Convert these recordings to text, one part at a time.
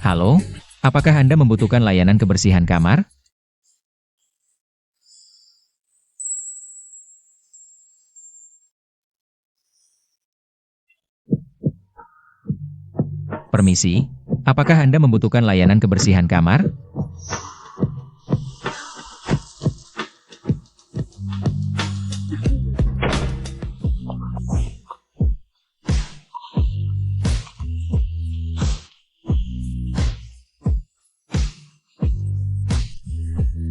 Halo, apakah Anda membutuhkan layanan kebersihan kamar? Permisi, apakah Anda membutuhkan layanan kebersihan kamar?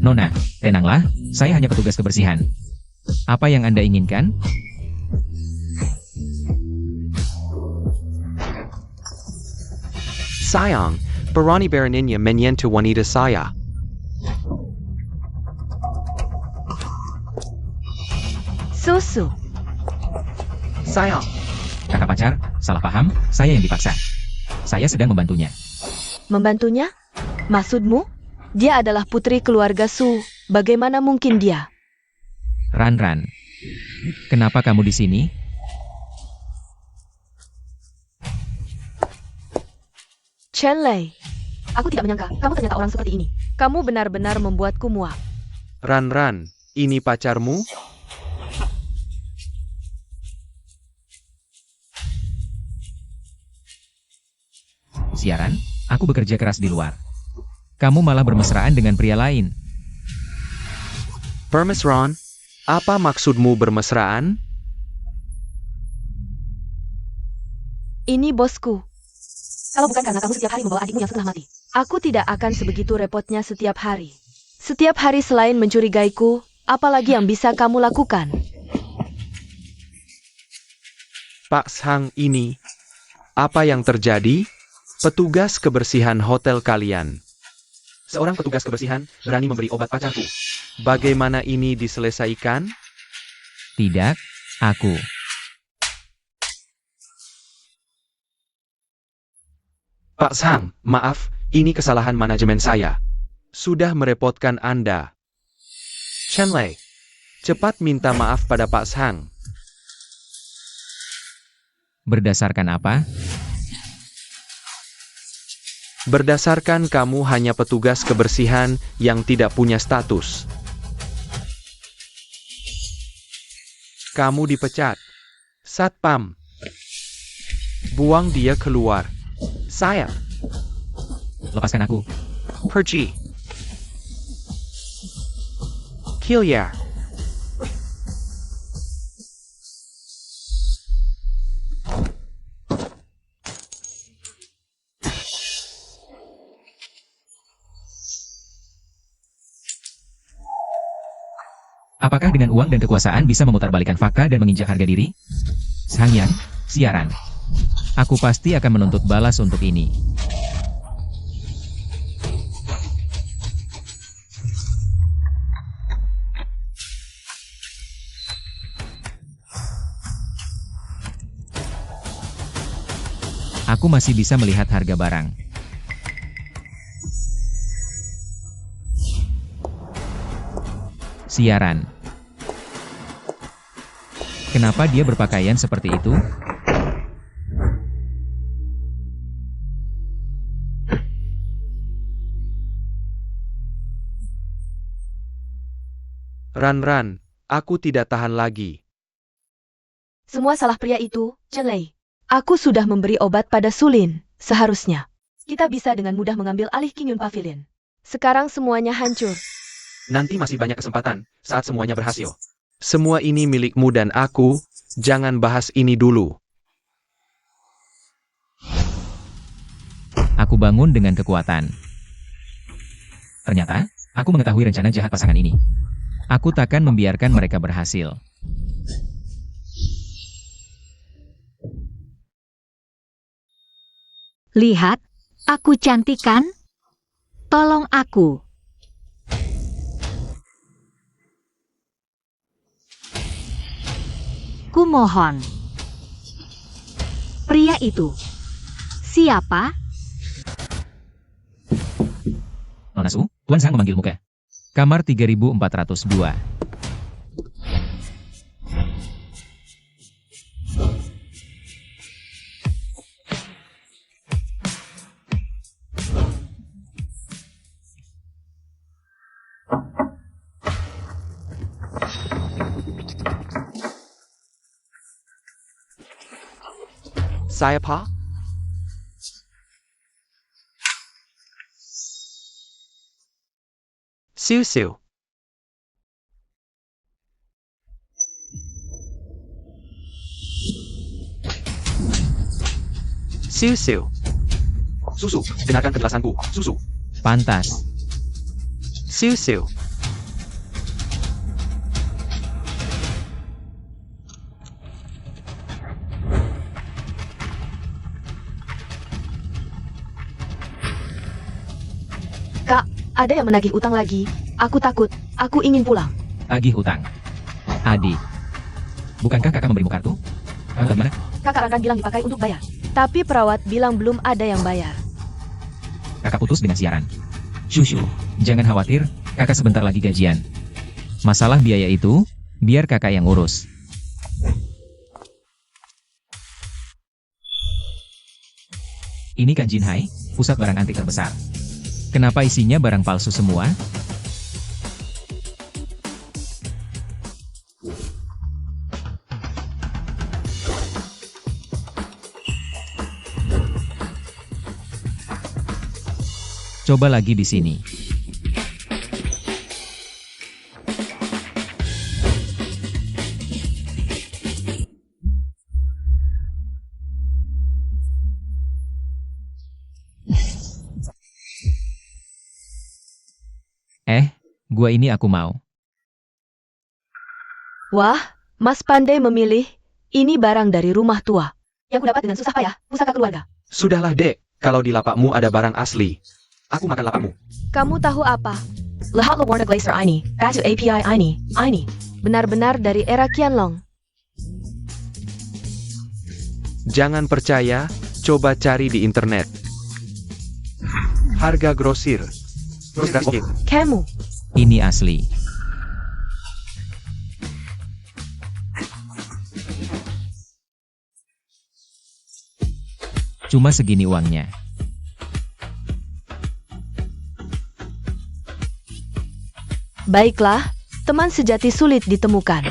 Nona, tenanglah, saya hanya petugas kebersihan. Apa yang Anda inginkan? Sayang, berani beraninya menyentuh wanita saya. Susu. Sayang, Kakak pacar, salah paham, saya yang dipaksa. Saya sedang membantunya. Membantunya? Maksudmu? Dia adalah putri keluarga Su. Bagaimana mungkin dia? Ran, kenapa kamu di sini? Chen Lei. Aku tidak menyangka kamu ternyata orang seperti ini. Kamu benar-benar membuatku muak. Ran, ini pacarmu? Siaran, aku bekerja keras di luar. Kamu malah bermesraan dengan pria lain. Bermesraan? Apa maksudmu bermesraan? Ini bosku. Kalau bukan karena kamu setiap hari membawa adikmu yang setengah mati, aku tidak akan sebegitu repotnya setiap hari. Setiap hari selain mencurigaiku, apalagi yang bisa kamu lakukan? Pak Sang ini, apa yang terjadi? Petugas kebersihan hotel kalian. Seorang petugas kebersihan berani memberi obat pacarku. Bagaimana ini diselesaikan? Tidak, aku. Pak Sang, maaf, ini kesalahan manajemen saya. Sudah merepotkan Anda. Chen Lei, cepat minta maaf pada Pak Sang. Berdasarkan apa? Berdasarkan kamu hanya petugas kebersihan yang tidak punya status. Kamu dipecat. Satpam. Buang dia keluar. Saya. Lepaskan aku. Pergi. Kilia. Apakah dengan uang dan kekuasaan bisa memutarbalikkan fakta dan menginjak harga diri? Sangyang, siaran. Aku pasti akan menuntut balas untuk ini. Aku masih bisa melihat harga barang. Siaran. Kenapa dia berpakaian seperti itu? Ran, aku tidak tahan lagi. Semua salah pria itu, Chen Lei. Aku sudah memberi obat pada Sulin. Seharusnya kita bisa dengan mudah mengambil alih Qingyun Pavilion. Sekarang semuanya hancur. Nanti masih banyak kesempatan saat semuanya berhasil. Semua ini milikmu dan aku, jangan bahas ini dulu. Aku bangun dengan kekuatan. Ternyata, aku mengetahui rencana jahat pasangan ini. Aku takkan membiarkan mereka berhasil. Lihat, aku cantik kan? Tolong aku. Kumohon. Pria itu. Siapa? Nona Su, Tuan Sang memanggilmu ke kamar 3402. Saya pa? Siu siu. Siu siu. Susu, dengarkan penjelasanku. Susu. Pantas. Siu siu. Kak, ada yang menagih utang lagi. Aku takut. Aku ingin pulang. Agih hutang. Adik. Bukankah kakak memberimu kartu? Bagaimana? Kakak akan bilang dipakai untuk bayar. Tapi perawat bilang belum ada yang bayar. Kakak putus dengan siaran. Shushu, jangan khawatir, kakak sebentar lagi gajian. Masalah biaya itu, biar kakak yang urus. Ini kan Jinhai, pusat barang antik terbesar. Kenapa isinya barang palsu semua? Coba lagi di sini. Gua ini aku mau. Wah, Mas pandai memilih. Ini barang dari rumah tua. Yang kudapat dengan susah payah, pusaka keluarga. Sudahlah, Dek. Kalau di lapakmu ada barang asli. Aku makan lapakmu. Kamu tahu apa? Lahat Warna Glacier ini, Batu API ini. Benar-benar dari era Qianlong. Jangan percaya, coba cari di internet. Harga grosir. Kamu. Ini asli. Cuma segini uangnya. Baiklah, teman sejati sulit ditemukan.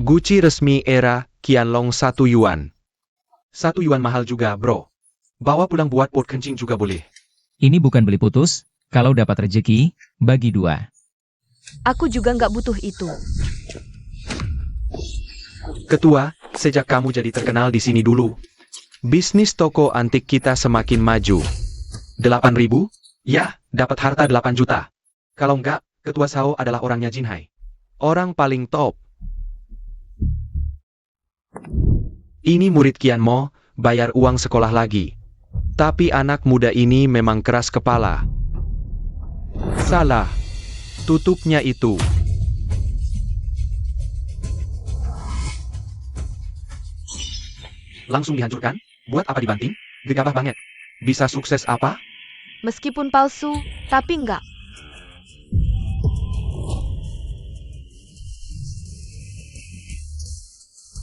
Gucci resmi era Qianlong 1 yuan. 1 yuan mahal juga, bro. Bawa pulang buat pot kencing juga boleh. Ini bukan beli putus, kalau dapat rezeki, bagi 2. Aku juga nggak butuh itu. Ketua, sejak kamu jadi terkenal di sini dulu, bisnis toko antik kita semakin maju. 8.000? Ya, dapat harta 8 juta. Kalau enggak, Ketua Sao adalah orangnya Jinhai. Orang paling top. Ini murid Qian Mo, bayar uang sekolah lagi. Tapi anak muda ini memang keras kepala. Salah. Tutupnya itu. Langsung dihancurkan? Buat apa dibanting? Gegabah banget. Bisa sukses apa? Meskipun palsu, tapi enggak.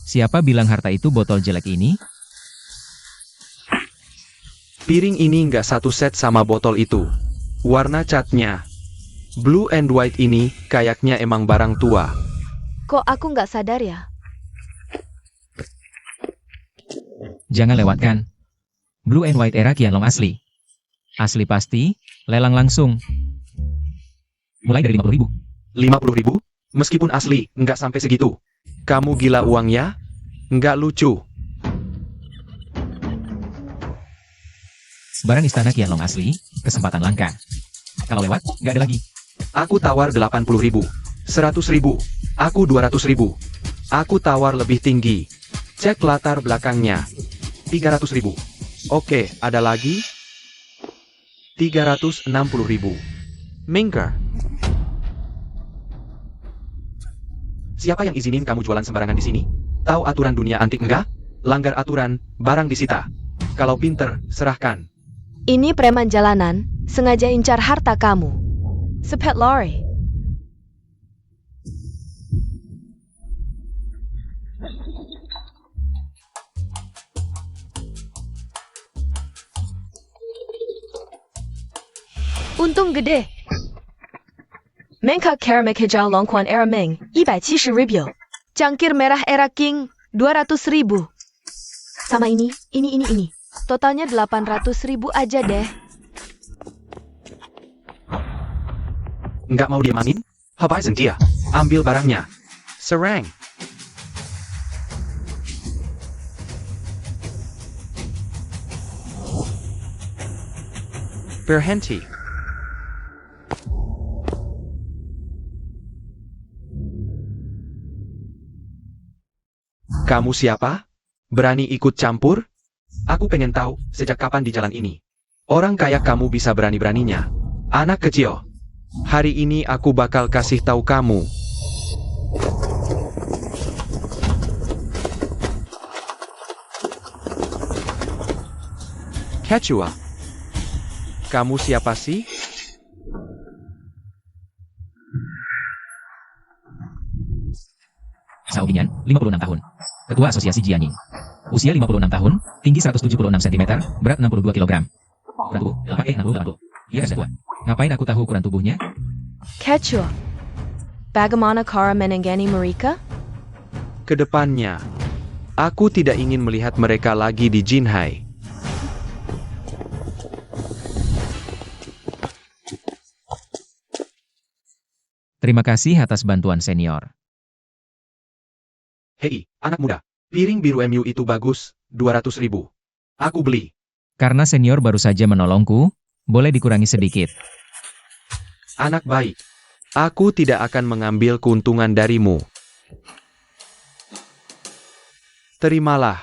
Siapa bilang harta itu botol jelek ini? Piring ini nggak satu set sama botol itu. Warna catnya blue and white ini kayaknya emang barang tua. Kok aku nggak sadar ya? Jangan lewatkan. Blue and white era Qianlong asli. Asli pasti, lelang langsung. Mulai dari 50.000. 50.000? Meskipun asli, nggak sampai segitu. Kamu gila uangnya? Nggak lucu. Barang istana Qianlong asli, kesempatan langka. Kalau lewat, nggak ada lagi. Aku tawar 80.000. 100.000. Aku 200.000. Aku tawar lebih tinggi. Cek latar belakangnya. 300.000. Oke, ada lagi? 360.000. Mingker. Siapa yang izinin kamu jualan sembarangan di sini? Tahu aturan dunia antik enggak? Langgar aturan, barang disita. Kalau pinter, serahkan. Ini preman jalanan, sengaja incar harta kamu. Sepet lori. Untung gede. Mengka keramik hijau Longquan era Ming, 170 ribu. Cangkir merah era King, 200.000. Sama ini. Totalnya 800.000 aja deh. Nggak mau diemanin? Habisin dia. Ambil barangnya. Serang. Berhenti. Kamu siapa? Berani ikut campur? Aku pengen tahu, sejak kapan di jalan ini? Orang kayak kamu bisa berani-beraninya. Anak kecil. Hari ini aku bakal kasih tahu kamu. Quechua. Kamu siapa sih? Sao Binyan, 56 tahun. Ketua Asosiasi Jianying. Usia 56 tahun, tinggi 176 cm, berat 62 kg. Ukuran tubuh, 68. Dia sudah tua. Ngapain aku tahu ukuran tubuhnya? Quechua. Bagaimana cara menangani mereka? Kedepannya, aku tidak ingin melihat mereka lagi di Jinhai. Terima kasih atas bantuan senior. Hei, anak muda. Piring biru MU itu bagus, 200.000. Aku beli. Karena senior baru saja menolongku, boleh dikurangi sedikit. Anak baik. Aku tidak akan mengambil keuntungan darimu. Terimalah.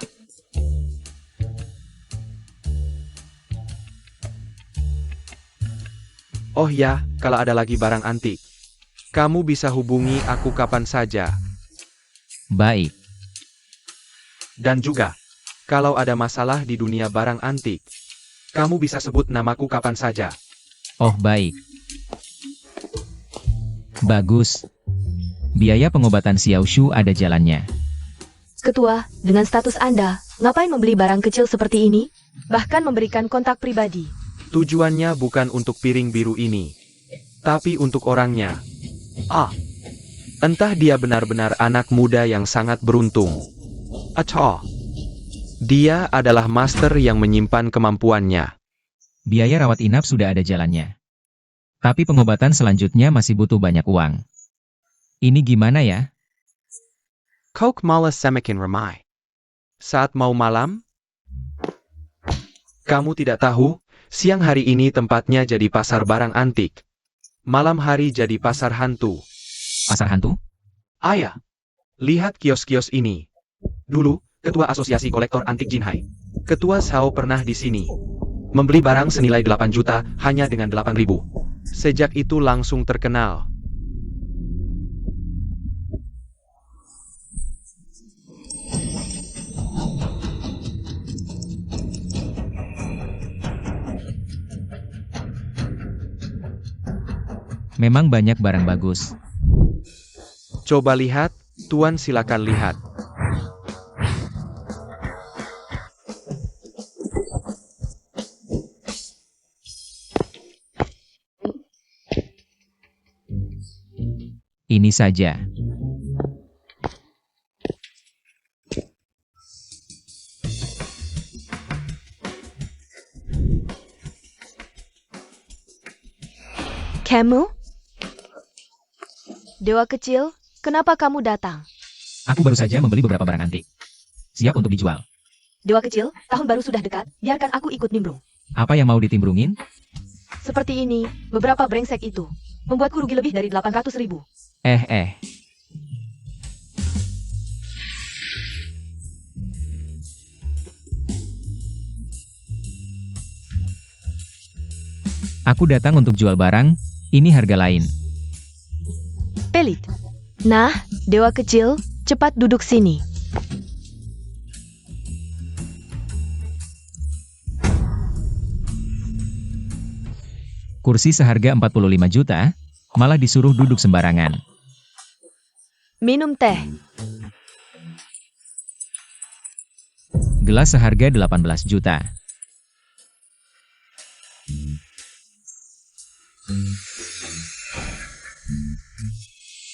Oh ya, kalau ada lagi barang antik, kamu bisa hubungi aku kapan saja. Baik. Dan juga, kalau ada masalah di dunia barang antik, kamu bisa sebut namaku kapan saja. Oh baik. Bagus. Biaya pengobatan Xiao Shu ada jalannya. Ketua, dengan status Anda, ngapain membeli barang kecil seperti ini? Bahkan memberikan kontak pribadi. Tujuannya bukan untuk piring biru ini, tapi untuk orangnya. Entah dia benar-benar anak muda yang sangat beruntung. Atau dia adalah master yang menyimpan kemampuannya. Biaya rawat inap sudah ada jalannya. Tapi pengobatan selanjutnya masih butuh banyak uang. Ini gimana ya? Kok malah semakin ramai. Saat mau malam? Kamu tidak tahu, siang hari ini tempatnya jadi pasar barang antik. Malam hari jadi pasar hantu. Pasar hantu? Ayah, lihat kios-kios ini. Dulu, Ketua Asosiasi Kolektor Antik Jinhai, Ketua Sao pernah di sini. Membeli barang senilai 8 juta hanya dengan 8.000. Sejak itu langsung terkenal. Memang banyak barang bagus. Coba lihat, Tuan silakan lihat. Ini saja. Kamu? Dewa kecil, kenapa kamu datang? Aku baru saja membeli beberapa barang antik. Siap untuk dijual. Dewa kecil, tahun baru sudah dekat, biarkan aku ikut nimbrung. Apa yang mau ditimbrungin? Seperti ini, beberapa brengsek itu. Membuatku rugi lebih dari 800.000. Aku datang untuk jual barang, ini harga lain. Pelit. Nah, dewa kecil, cepat duduk sini. Kursi seharga 45 juta, malah disuruh duduk sembarangan. Minum teh. Gelas seharga 18 juta.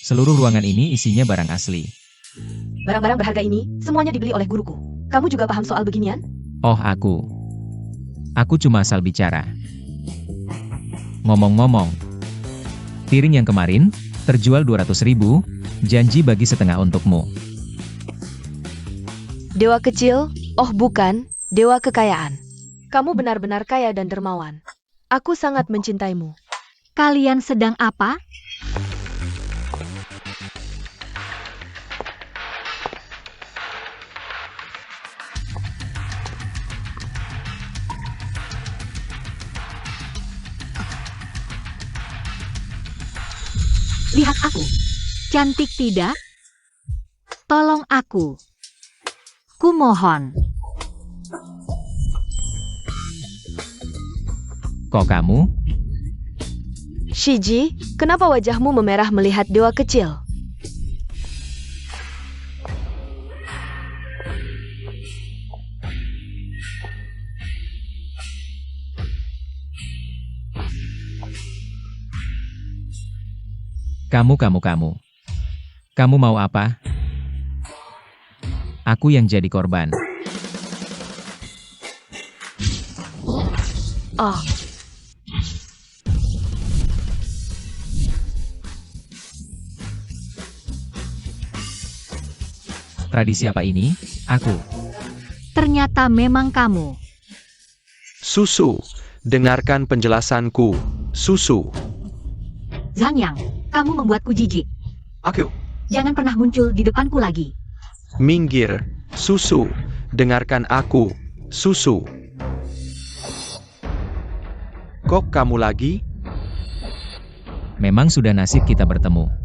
Seluruh ruangan ini isinya barang asli. Barang-barang berharga ini, semuanya dibeli oleh guruku. Kamu juga paham soal beginian? Oh aku. Aku cuma asal bicara. Ngomong-ngomong. Piring yang kemarin, terjual 200.000, janji bagi setengah untukmu. Dewa kecil? Oh bukan, dewa kekayaan. Kamu benar-benar kaya dan dermawan. Aku sangat mencintaimu. Kalian sedang apa? Lihat aku. Cantik tidak? Tolong aku. Kumohon. Kok kamu? Shiji, kenapa wajahmu memerah melihat dewa kecil? Kamu. Kamu mau apa? Aku yang jadi korban. Oh, Tradisi apa ini? Aku. Ternyata memang kamu. Susu, dengarkan penjelasanku. Susu. Zangyang, kamu membuatku jijik. Aku. Jangan pernah muncul di depanku lagi. Minggir. Susu, dengarkan aku. Susu. Kok kamu lagi? Memang sudah nasib kita bertemu.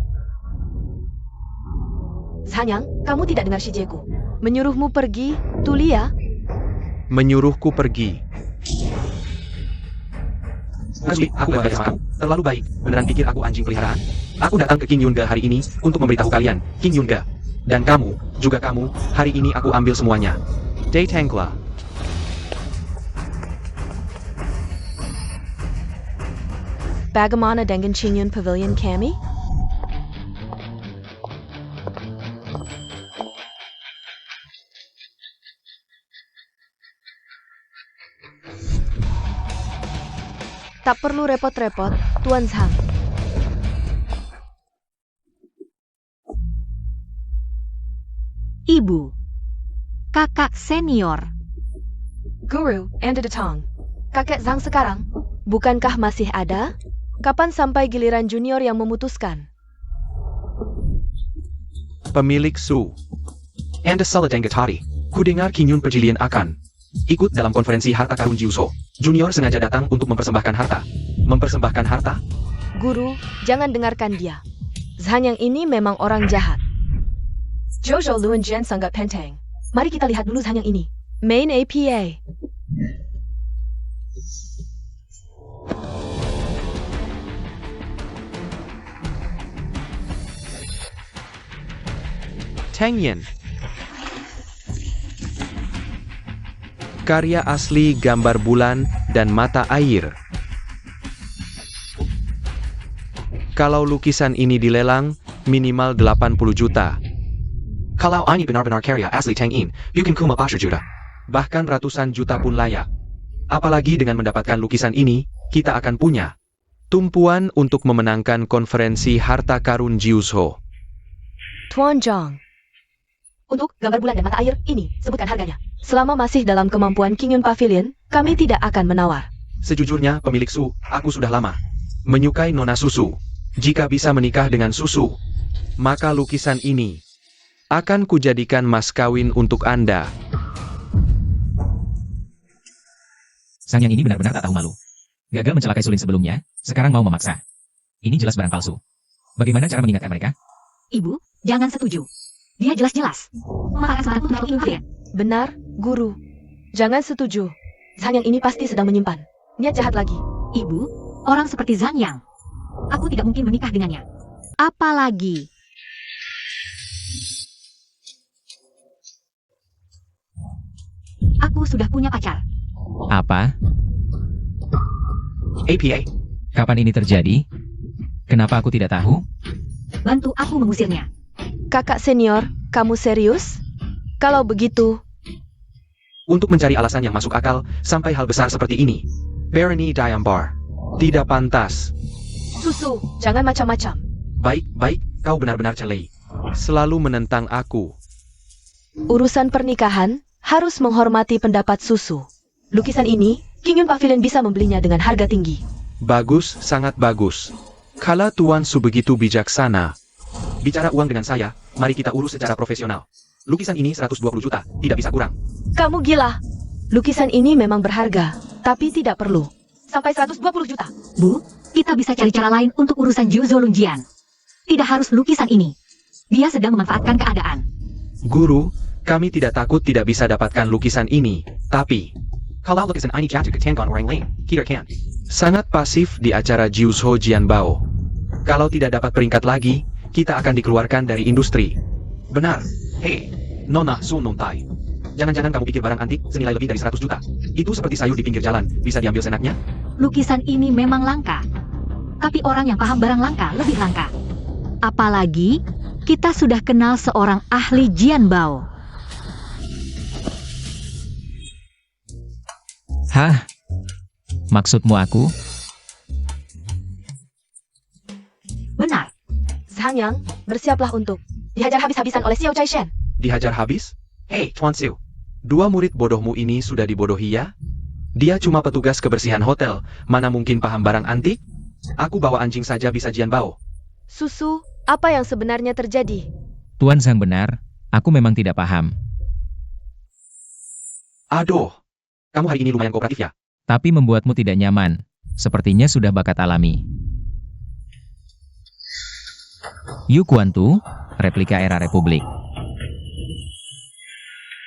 Zhanyang, kamu tidak dengar Shijeku. Menyuruhmu pergi, Tulia. Menyuruhku pergi. Asli, aku gak baik sama kamu. Terlalu baik. Beneran pikir aku anjing peliharaan? Aku datang ke King Yunga hari ini untuk memberitahu kalian, King Yunga. Dan kamu, juga kamu, hari ini aku ambil semuanya. Datanglah. Bagaimana dengan Qingyun Pavilion kami? Tak perlu repot-repot, Tuan Zhang. Ibu. Kakak senior. Guru, Anda datang. Kakek Zhang sekarang, bukankah masih ada? Kapan sampai giliran junior yang memutuskan? Pemilik Su. Anda salah dengar tadi. Ku dengar King Yun Perjilian akan ikut dalam konferensi harta karun Jiuso. Junior sengaja datang untuk mempersembahkan harta. Mempersembahkan harta? Guru, jangan dengarkan dia. Zhang yang ini memang orang jahat. Jojo Luan Jen sangat penting. Mari kita lihat dulu Zhang yang ini. Main APA. Tang Yin. Karya asli gambar bulan dan mata air. Kalau lukisan ini dilelang, minimal 80 juta. Kalau ini benar-benar karya asli Tang Yin, bukan cuma 80 juta. Bahkan ratusan juta pun layak. Apalagi dengan mendapatkan lukisan ini, kita akan punya tumpuan untuk memenangkan konferensi harta karun Jiuso. Tuan Zhang. Untuk gambar bulan dan mata air ini, sebutkan harganya. Selama masih dalam kemampuan King Yun Pavilion, kami tidak akan menawar. Sejujurnya, pemilik Su, aku sudah lama menyukai Nona Susu. Jika bisa menikah dengan Susu, maka lukisan ini akan kujadikan mas kawin untuk Anda. Sang yang ini benar-benar tak tahu malu. Gagal mencelakai Sulin sebelumnya, sekarang mau memaksa. Ini jelas barang palsu. Bagaimana cara mengingatkan mereka? Ibu, jangan setuju. Dia jelas-jelas memanfaatkan semangatmu untuk King Yun. Benar, Guru. Jangan setuju. Zhang yang ini pasti sedang menyimpan niat jahat lagi. Ibu, orang seperti Zhang Yang. Aku tidak mungkin menikah dengannya. Apalagi aku sudah punya pacar. Apa? APA. Kapan ini terjadi? Kenapa aku tidak tahu? Bantu aku mengusirnya. Kakak senior, kamu serius? Kalau begitu, Untuk mencari alasan yang masuk akal, sampai hal besar seperti ini. Berani Diambar. Tidak pantas. Susu, jangan macam-macam. Baik, kau benar-benar celei. Selalu menentang aku. Urusan pernikahan harus menghormati pendapat Susu. Lukisan ini, King Yun Pavilion bisa membelinya dengan harga tinggi. Bagus, sangat bagus. Kalau Tuan Su begitu bijaksana. Bicara uang dengan saya, mari kita urus secara profesional. Lukisan ini 120 juta, tidak bisa kurang. Kamu gila. Lukisan ini memang berharga, tapi tidak perlu. Sampai 120 juta. Bu, kita bisa cari cara lain untuk urusan Jiu Zolunjian. Tidak harus lukisan ini. Dia sedang memanfaatkan keadaan. Guru, kami tidak takut tidak bisa dapatkan lukisan ini, tapi kalau lukisan ini jatuh ke tangan orang lain, kita kan. Sangat pasif di acara Jiuzhou Jianbao. Kalau tidak dapat peringkat lagi, kita akan dikeluarkan dari industri. Benar. Hei, Nona Su Nontai. Jangan-jangan kamu pikir barang antik senilai lebih dari 100 juta. Itu seperti sayur di pinggir jalan, bisa diambil senaknya? Lukisan ini memang langka. Tapi orang yang paham barang langka lebih langka. Apalagi, kita sudah kenal seorang ahli Jianbao. Hah? Maksudmu aku? Benar. Zhang Yang, bersiaplah untuk dihajar habis-habisan oleh Xiao Chaishen. Dihajar habis? Hei, Tuan Siu. Dua murid bodohmu ini sudah dibodohi ya? Dia cuma petugas kebersihan hotel, mana mungkin paham barang antik? Aku bawa anjing saja bisa Jianbao. Susu, apa yang sebenarnya terjadi? Tuan Zhang benar, aku memang tidak paham. Aduh, kamu hari ini lumayan kooperatif ya? Tapi membuatmu tidak nyaman. Sepertinya sudah bakat alami. Yu Kuantu, replika era Republik.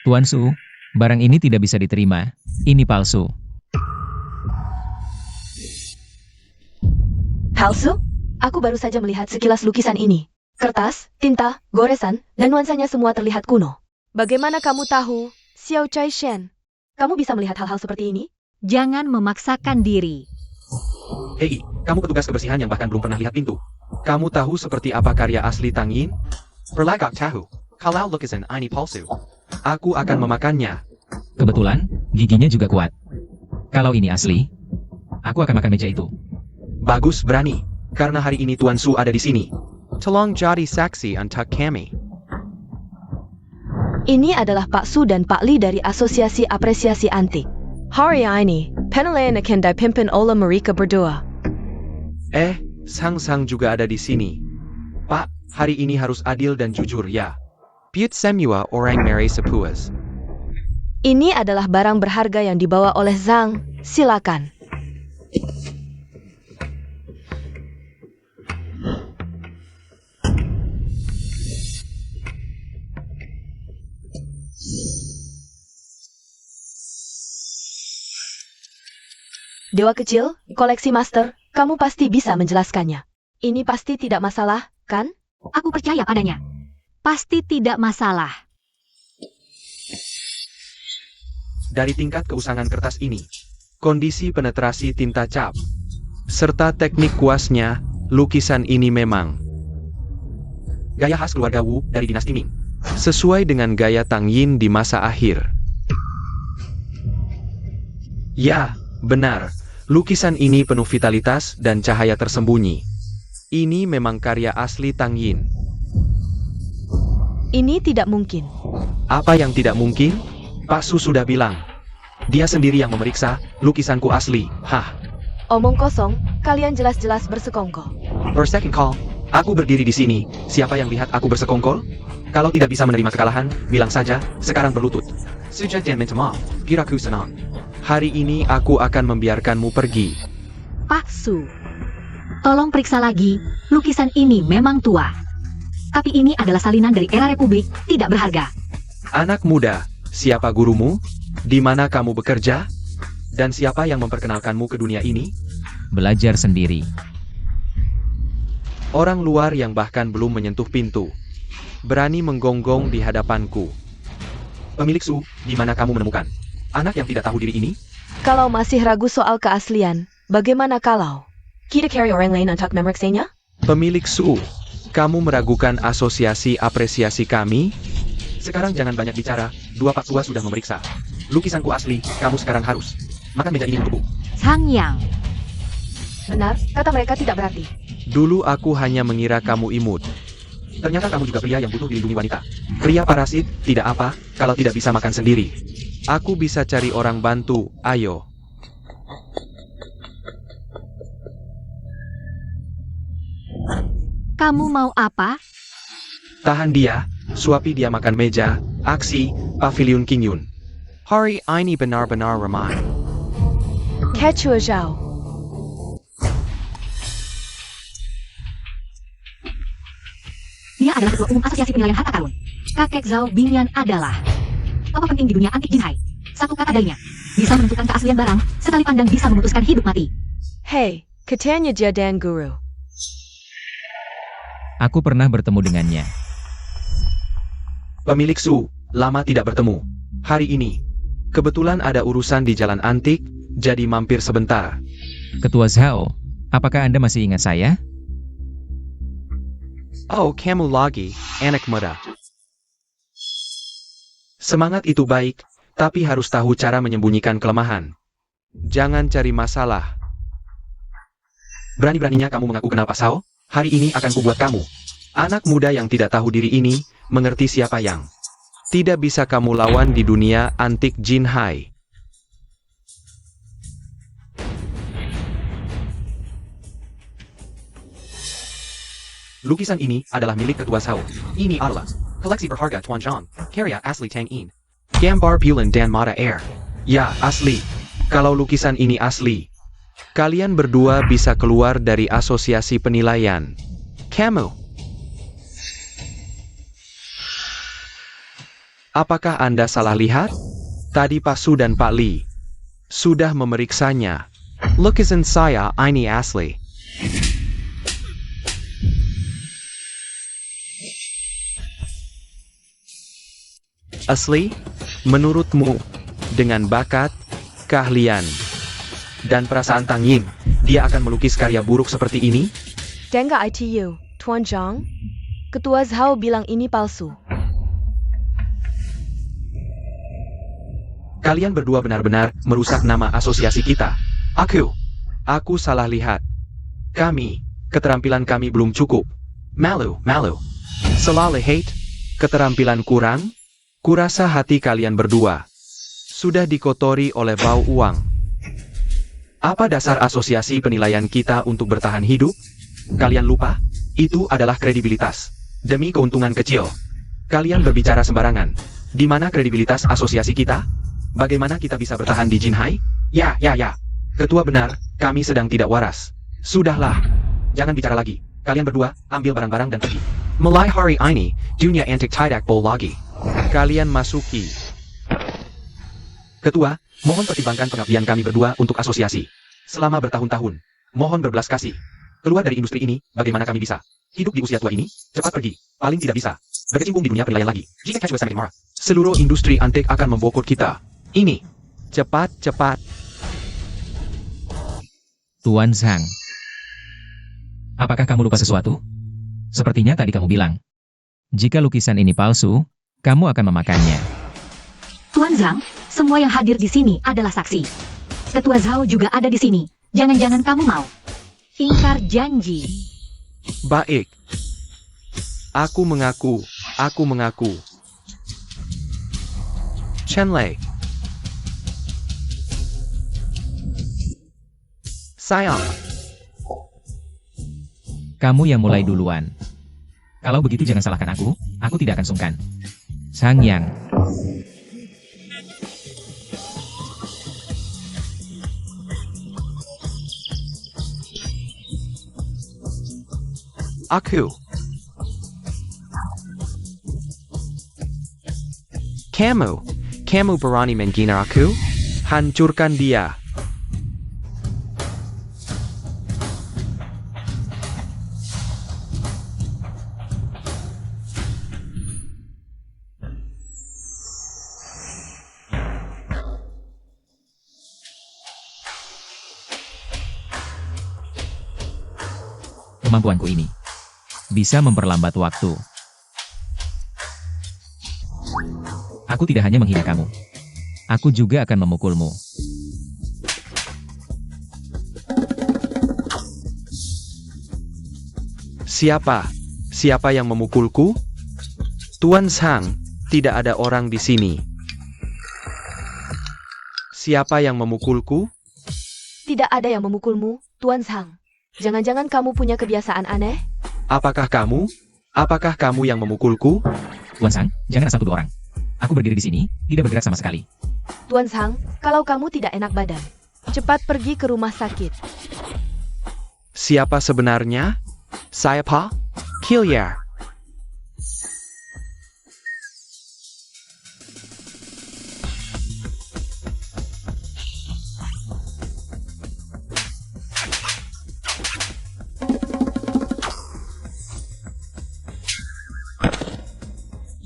Tuan Su, barang ini tidak bisa diterima. Ini palsu. Palsu? Aku baru saja melihat sekilas lukisan ini. Kertas, tinta, goresan, dan nuansanya semua terlihat kuno. Bagaimana kamu tahu, Xiao Chaishen? Kamu bisa melihat hal-hal seperti ini? Jangan memaksakan diri. Hei, kamu petugas kebersihan yang bahkan belum pernah lihat pintu. Kamu tahu seperti apa karya asli Tang Yin? Perlagak tahu. Kalau lukisan ini palsu, aku akan memakannya. Kebetulan, giginya juga kuat. Kalau ini asli, aku akan makan meja itu. Bagus, berani. Karena hari ini Tuan Su ada di sini. Tolong jadi saksi untuk kami. Ini adalah Pak Su dan Pak Li dari Asosiasi Apresiasi Antik. Hari ini, penilaian akan dipimpin oleh mereka berdua. Sang juga ada di sini. Pak, hari ini harus adil dan jujur ya. Piut semua orang meri sepuas. Ini adalah barang berharga yang dibawa oleh Zhang. Silakan. Dewa kecil, koleksi master, kamu pasti bisa menjelaskannya. Ini pasti tidak masalah, kan? Aku percaya padanya. Pasti tidak masalah. Dari tingkat keusangan kertas ini, kondisi penetrasi tinta cap, serta teknik kuasnya, lukisan ini memang gaya khas keluarga Wu dari dinasti Ming. Sesuai dengan gaya Tang Yin di masa akhir. Ya, benar. Lukisan ini penuh vitalitas dan cahaya tersembunyi. Ini memang karya asli Tang Yin. Ini tidak mungkin. Apa yang tidak mungkin? Pak Su sudah bilang. Dia sendiri yang memeriksa lukisanku asli. Hah. Omong kosong, kalian jelas-jelas bersekongkol. Per second call, aku berdiri di sini. Siapa yang lihat aku bersekongkol? Kalau tidak bisa menerima kekalahan, bilang saja, sekarang berlutut. Sujud dan minta maaf, kiraku senang. Hari ini aku akan membiarkanmu pergi. Pak Su, tolong periksa lagi, lukisan ini memang tua. Tapi ini adalah salinan dari era Republik, tidak berharga. Anak muda, siapa gurumu? Di mana kamu bekerja? Dan siapa yang memperkenalkanmu ke dunia ini? Belajar sendiri. Orang luar yang bahkan belum menyentuh pintu. Berani menggonggong di hadapanku. Pemilik Su, di mana kamu menemukan anak yang tidak tahu diri ini? Kalau masih ragu soal keaslian, bagaimana kalau kita cari orang lain untuk memeriksanya? Pemilik Su, kamu meragukan asosiasi apresiasi kami? Sekarang jangan banyak bicara, dua pak tua sudah memeriksa. lukisanku asli, kamu sekarang harus makan meja ini untukku. Sang Yang. Benar, kata mereka tidak berarti. Dulu aku hanya mengira kamu imut. Ternyata kamu juga pria yang butuh dilindungi wanita. Pria parasit, tidak apa, kalau tidak bisa makan sendiri. Aku bisa cari orang bantu, ayo. Kamu mau apa? Tahan dia, suapi dia makan meja, aksi, pavilion King Yun. Hari ini benar-benar ramai. Kechua Zhao. Dia adalah ketua umum Asosiasi Penilaian Harta Karun. Kakek Zhao Bingyan adalah tokoh penting di dunia antik Jinhai. Satu kata darinya, bisa menentukan keaslian barang, sekali pandang bisa memutuskan hidup mati. Hei, katanya dia dan guru. Aku pernah bertemu dengannya. Pemilik Su, lama tidak bertemu. Hari ini, kebetulan ada urusan di jalan antik, jadi mampir sebentar. Ketua Zhao, apakah Anda masih ingat saya? Oh, kamu lagi, anak muda. Semangat itu baik, tapi harus tahu cara menyembunyikan kelemahan. Jangan cari masalah. Berani-beraninya kamu mengaku kenal Pak Sao? Hari ini akan kubuat kamu. Anak muda yang tidak tahu diri ini, mengerti siapa yang tidak bisa kamu lawan di dunia antik Jinhai. Lukisan ini adalah milik Ketua Sao. Ini adalah koleksi berharga Tuan Zhang, karya asli Tang Yin. Gambar bulan dan mata air. Ya, asli. Kalau lukisan ini asli, kalian berdua bisa keluar dari asosiasi penilaian. Kamu. Apakah Anda salah lihat? Tadi Pak Su dan Pak Li sudah memeriksanya. Lukisan saya ini asli. Asli? Menurutmu, dengan bakat, keahlian, dan perasaan Tang Yin, dia akan melukis karya buruk seperti ini? Dengar ITU, Tuan Zhang. Ketua Zhao bilang ini palsu. Kalian berdua benar-benar merusak nama asosiasi kita. Aku salah lihat. Keterampilan kami belum cukup. Malu. Salah lihat, keterampilan kurang? Kurasa hati kalian berdua sudah dikotori oleh bau uang. Apa dasar asosiasi penilaian kita untuk bertahan hidup? Kalian lupa? Itu adalah kredibilitas. Demi keuntungan kecil, kalian berbicara sembarangan. Di mana kredibilitas asosiasi kita? Bagaimana kita bisa bertahan di Jinhai? Ya. Ketua benar, kami sedang tidak waras. Sudahlah. Jangan bicara lagi. Kalian berdua, ambil barang-barang dan pergi. Mulai hari ini, dunia antik tidak boleh lagi. Kalian masuki. Ketua, mohon pertimbangkan pengabdian kami berdua untuk asosiasi. Selama bertahun-tahun, mohon berbelas kasih. Keluar dari industri ini, bagaimana kami bisa hidup di usia tua ini? Cepat pergi. Paling tidak bisa berkecimpung di dunia penilaian lagi. Jika Kechua semakin marah, seluruh industri antik akan membokot kita. Ini. Cepat. Tuan Zhang. Apakah kamu lupa sesuatu? Sepertinya tadi kamu bilang, jika lukisan ini palsu, kamu akan memakannya. Tuan Zhang, semua yang hadir di sini adalah saksi. Ketua Zhao juga ada di sini. Jangan-jangan kamu mau ingkar janji. Baik. Aku mengaku. Chenlei. Sayang. Kamu yang mulai duluan. Kalau begitu jangan salahkan aku tidak akan sungkan. Sang Yang. Aku. Kamu berani menghina aku? Hancurkan dia. Kemampuanku ini bisa memperlambat waktu. Aku tidak hanya menghina kamu. Aku juga akan memukulmu. Siapa? Siapa yang memukulku? Tuan Zhang, tidak ada orang di sini. Siapa yang memukulku? Tidak ada yang memukulmu, Tuan Zhang. Jangan-jangan kamu punya kebiasaan aneh? Apakah kamu? Apakah kamu yang memukulku? Tuan Zhang, jangan asal tuduh orang. Aku berdiri di sini, tidak bergerak sama sekali. Tuan Zhang, kalau kamu tidak enak badan, cepat pergi ke rumah sakit. Siapa sebenarnya? Saya Pa Killier.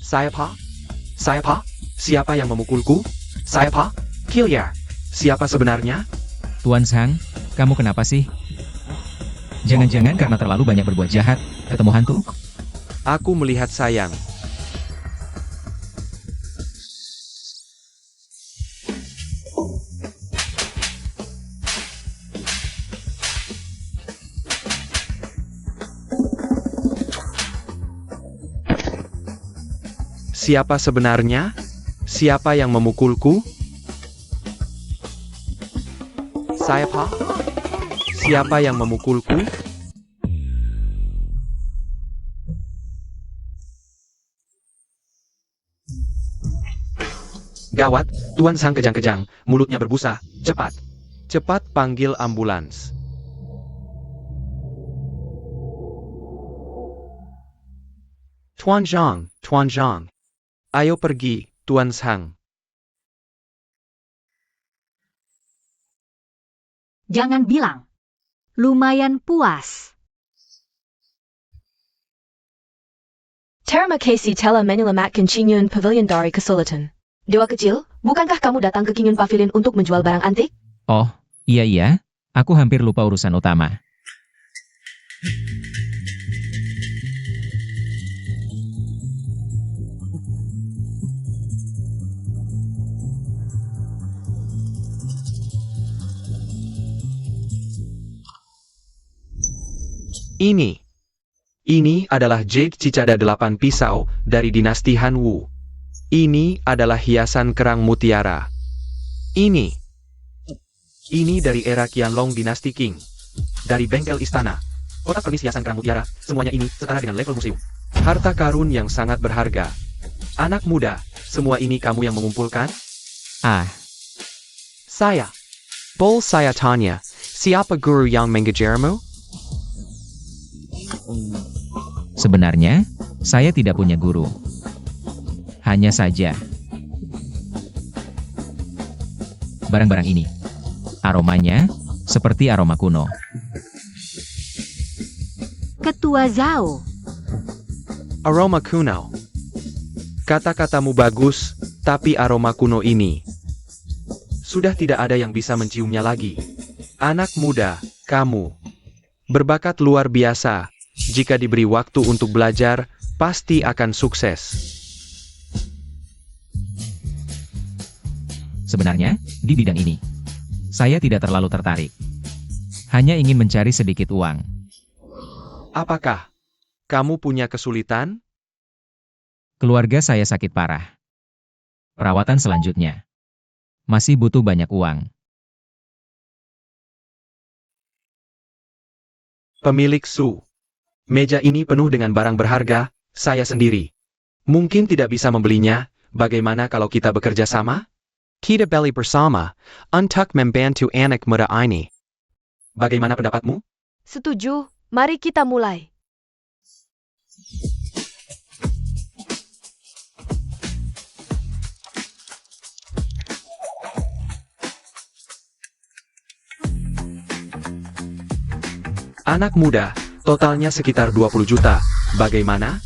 Saya Pa? Siapa yang memukulku? Saya Pa Killier. Siapa sebenarnya? Tuan Zhang, kamu kenapa sih? Jangan-jangan karena terlalu banyak berbuat jahat, ketemu hantu? Aku melihat sayang. Siapa sebenarnya? Siapa yang memukulku? Saya Pa? Siapa yang memukulku? Gawat, Tuan Zhang kejang-kejang, mulutnya berbusa. Cepat. Cepat panggil ambulans. Tuan Zhang. Ayo pergi, Tuan Zhang. Jangan bilang. Lumayan puas. Terima kasih telah menyelamatkan Qingyun Pavilion dari kesulitan. Dewa kecil, bukankah kamu datang ke Qingyun Pavilion untuk menjual barang antik? Oh, iya. Aku hampir lupa urusan utama. Ini adalah Jade Cicada 8 pisau dari dinasti Han Wu. Ini adalah hiasan kerang mutiara. Ini dari era Qianlong dinasti Qing. Dari bengkel istana. Kotak permis hiasan kerang mutiara, semuanya ini setara dengan level museum. Harta karun yang sangat berharga. Anak muda, semua ini kamu yang mengumpulkan? Ah, Saya. Saya tanya, siapa guru yang mengajarmu? sebenarnya, saya tidak punya guru. Hanya saja. Barang-barang ini. Aromanya, seperti aroma kuno. Ketua Zhao. Aroma kuno. Kata-katamu bagus, tapi aroma kuno ini. Sudah tidak ada yang bisa menciumnya lagi. Anak muda, kamu. Berbakat luar biasa. Jika diberi waktu untuk belajar, pasti akan sukses. Sebenarnya, di bidang ini, saya tidak terlalu tertarik. Hanya ingin mencari sedikit uang. Apakah kamu punya kesulitan? Keluarga saya sakit parah. Perawatan selanjutnya. Masih butuh banyak uang. Pemilik Su. Meja ini penuh dengan barang berharga, saya sendiri. Mungkin tidak bisa membelinya, bagaimana kalau kita bekerja sama? Kita beli bersama, untuk membantu anak muda ini. Bagaimana pendapatmu? Setuju, mari kita mulai. Anak muda, totalnya sekitar 20 juta. Bagaimana?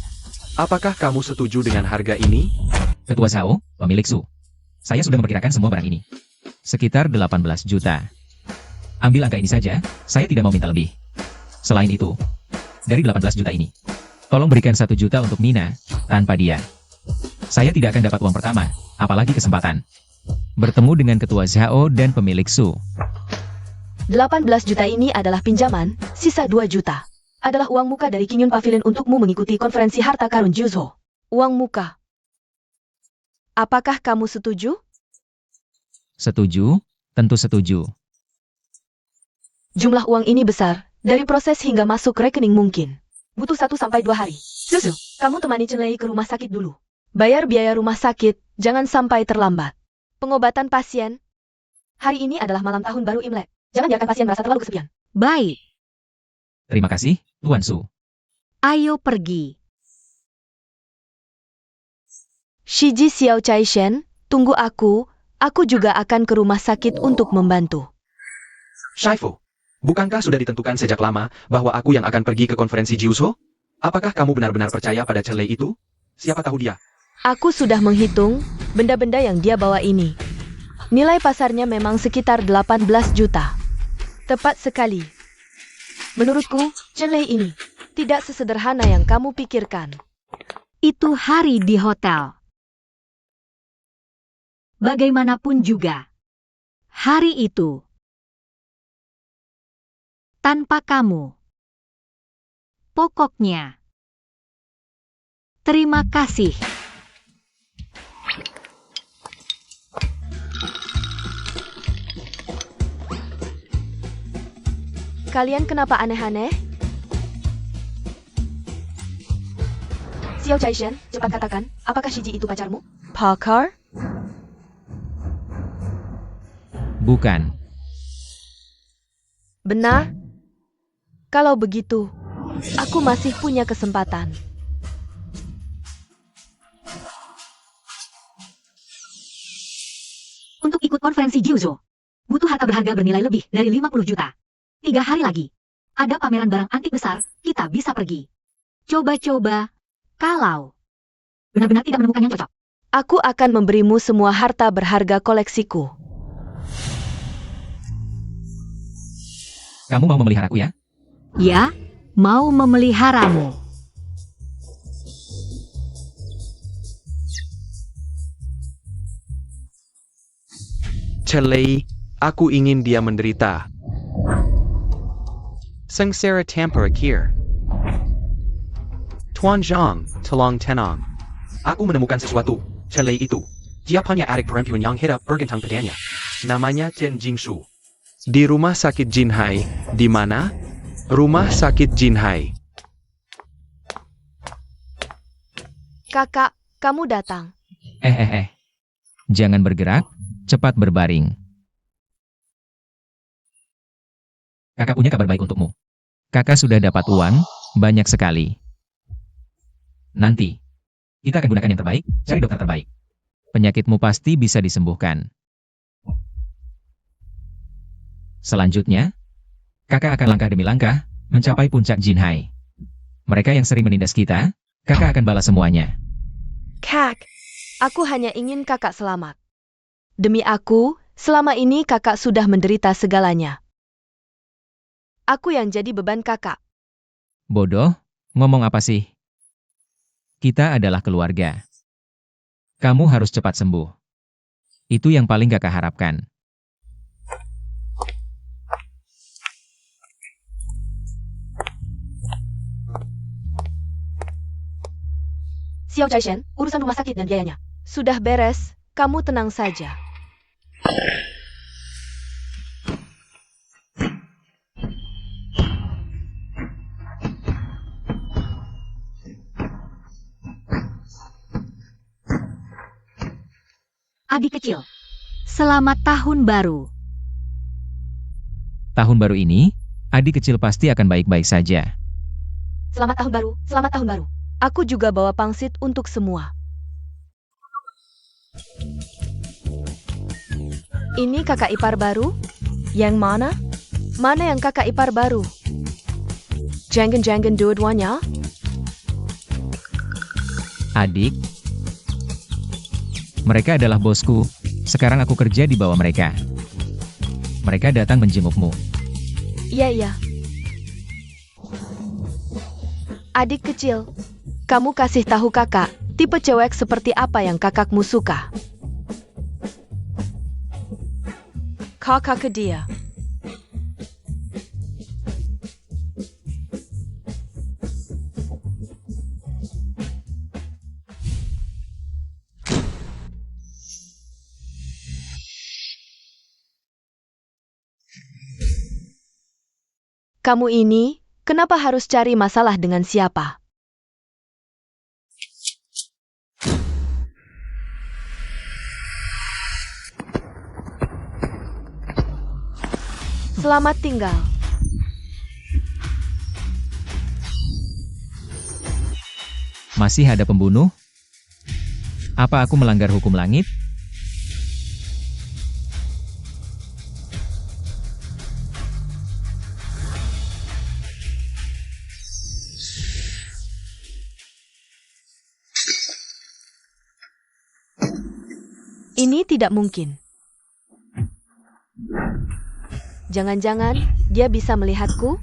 Apakah kamu setuju dengan harga ini? Ketua Zhao, pemilik Su. Saya sudah memperkirakan semua barang ini. Sekitar 18 juta. Ambil angka ini saja, saya tidak mau minta lebih. Selain itu, dari 18 juta ini, tolong berikan 1 juta untuk Mina, tanpa dia. Saya tidak akan dapat uang pertama, apalagi kesempatan. Bertemu dengan ketua Zhao dan pemilik Su. 18 juta ini adalah pinjaman, sisa 2 juta. Adalah uang muka dari Qingyun Pavilion untukmu mengikuti konferensi harta karun Juzho. Uang muka. Apakah kamu setuju? Setuju? Tentu setuju. Jumlah uang ini besar, dari proses hingga masuk rekening mungkin. Butuh 1 sampai 2 hari. Susu, kamu temani Chen Lei ke rumah sakit dulu. Bayar biaya rumah sakit, jangan sampai terlambat. Pengobatan pasien. Hari ini adalah malam tahun baru Imlek. Jangan biarkan pasien merasa terlalu kesepian. Baik, Terima kasih, Tuan Su. ayo pergi. Shiji Xiao Chai Shen, tunggu aku juga akan ke rumah sakit untuk membantu. Shaifu, bukankah sudah ditentukan sejak lama bahwa aku yang akan pergi ke konferensi Juzho? Apakah kamu benar-benar percaya pada Chen Lei itu? Siapa tahu dia. Aku sudah menghitung benda-benda yang dia bawa ini. Nilai pasarnya memang sekitar 18 juta. Tepat sekali. Menurutku, Chen Lei ini tidak sesederhana yang kamu pikirkan. Itu hari di hotel. Bagaimanapun juga, hari itu, tanpa kamu. Pokoknya, terima kasih. Kalian kenapa aneh-aneh? Xiao Chai Shen, cepat katakan, apakah Shiji itu pacarmu? Parker? Bukan. Benar? Kalau begitu, aku masih punya kesempatan. Untuk ikut konferensi Juzho, butuh harta berharga bernilai lebih dari 50 juta. 3 hari lagi, ada pameran barang antik besar, kita bisa pergi. Coba-coba, kalau benar-benar tidak menemukan yang cocok. Aku akan memberimu semua harta berharga koleksiku. Kamu mau memeliharaku ya? Ya, mau memeliharamu. Chen Lei, aku ingin dia menderita. Sengsara tanpa akhir. Tuan Zhang, tolong tenang. Aku menemukan sesuatu. Chen Lei itu. Dia punya adik perempuan yang hidup bergantang padanya. Namanya Chen Jingshu. Di rumah sakit Jinhai. Di mana? Rumah sakit Jinhai. Kakak, kamu datang. Jangan bergerak, cepat berbaring. Kakak punya kabar baik untukmu. Kakak sudah dapat uang, banyak sekali. Nanti, kita akan gunakan yang terbaik, cari dokter terbaik. Penyakitmu pasti bisa disembuhkan. Selanjutnya, kakak akan langkah demi langkah, mencapai puncak Jinhai. Mereka yang sering menindas kita, kakak akan balas semuanya. Kak, aku hanya ingin kakak selamat. Demi aku, selama ini kakak sudah menderita segalanya. Aku yang jadi beban kakak. Bodoh, ngomong apa sih? Kita adalah keluarga. Kamu harus cepat sembuh. Itu yang paling kakak harapkan. Xiao Chai Shen, urusan rumah sakit dan biayanya. Sudah beres, kamu tenang saja. Adik kecil, selamat tahun baru. Tahun baru ini, adik kecil pasti akan baik-baik saja. Selamat tahun baru, selamat tahun baru. Aku juga bawa pangsit untuk semua. Ini kakak ipar baru? Yang mana? Mana yang kakak ipar baru? Jangan dua-duanya? Adik, mereka adalah bosku. Sekarang aku kerja di bawah mereka. Mereka datang menjengukmu. Iya. Adik kecil, kamu kasih tahu kakak, tipe cewek seperti apa yang kakakmu suka. Kakak ke dia. Kamu ini, kenapa harus cari masalah dengan siapa? Selamat tinggal. Masih ada pembunuh? Apa aku melanggar hukum langit? Ini tidak mungkin. Jangan-jangan dia bisa melihatku?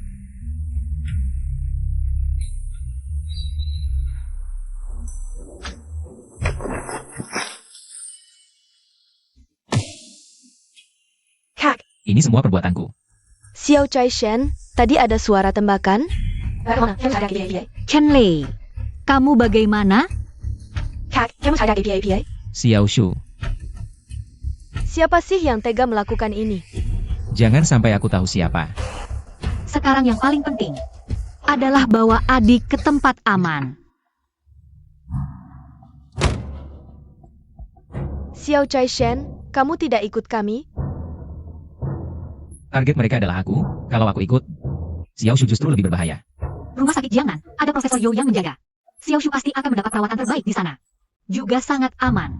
Kak, Ini semua perbuatanku. Xiao Chai Shen, tadi ada suara tembakan? Chen Lei, kamu bagaimana? Xiao Shu, Siapa sih yang tega melakukan ini? jangan sampai aku tahu siapa. Sekarang yang paling penting adalah bawa adik ke tempat aman. Xiao Chai Shen, kamu tidak ikut kami? Target mereka adalah aku. Kalau aku ikut, Xiao Shu justru lebih berbahaya. Rumah sakit jangan, ada Profesor Yo yang menjaga. Xiao Shu pasti akan mendapat perawatan terbaik di sana. Juga sangat aman.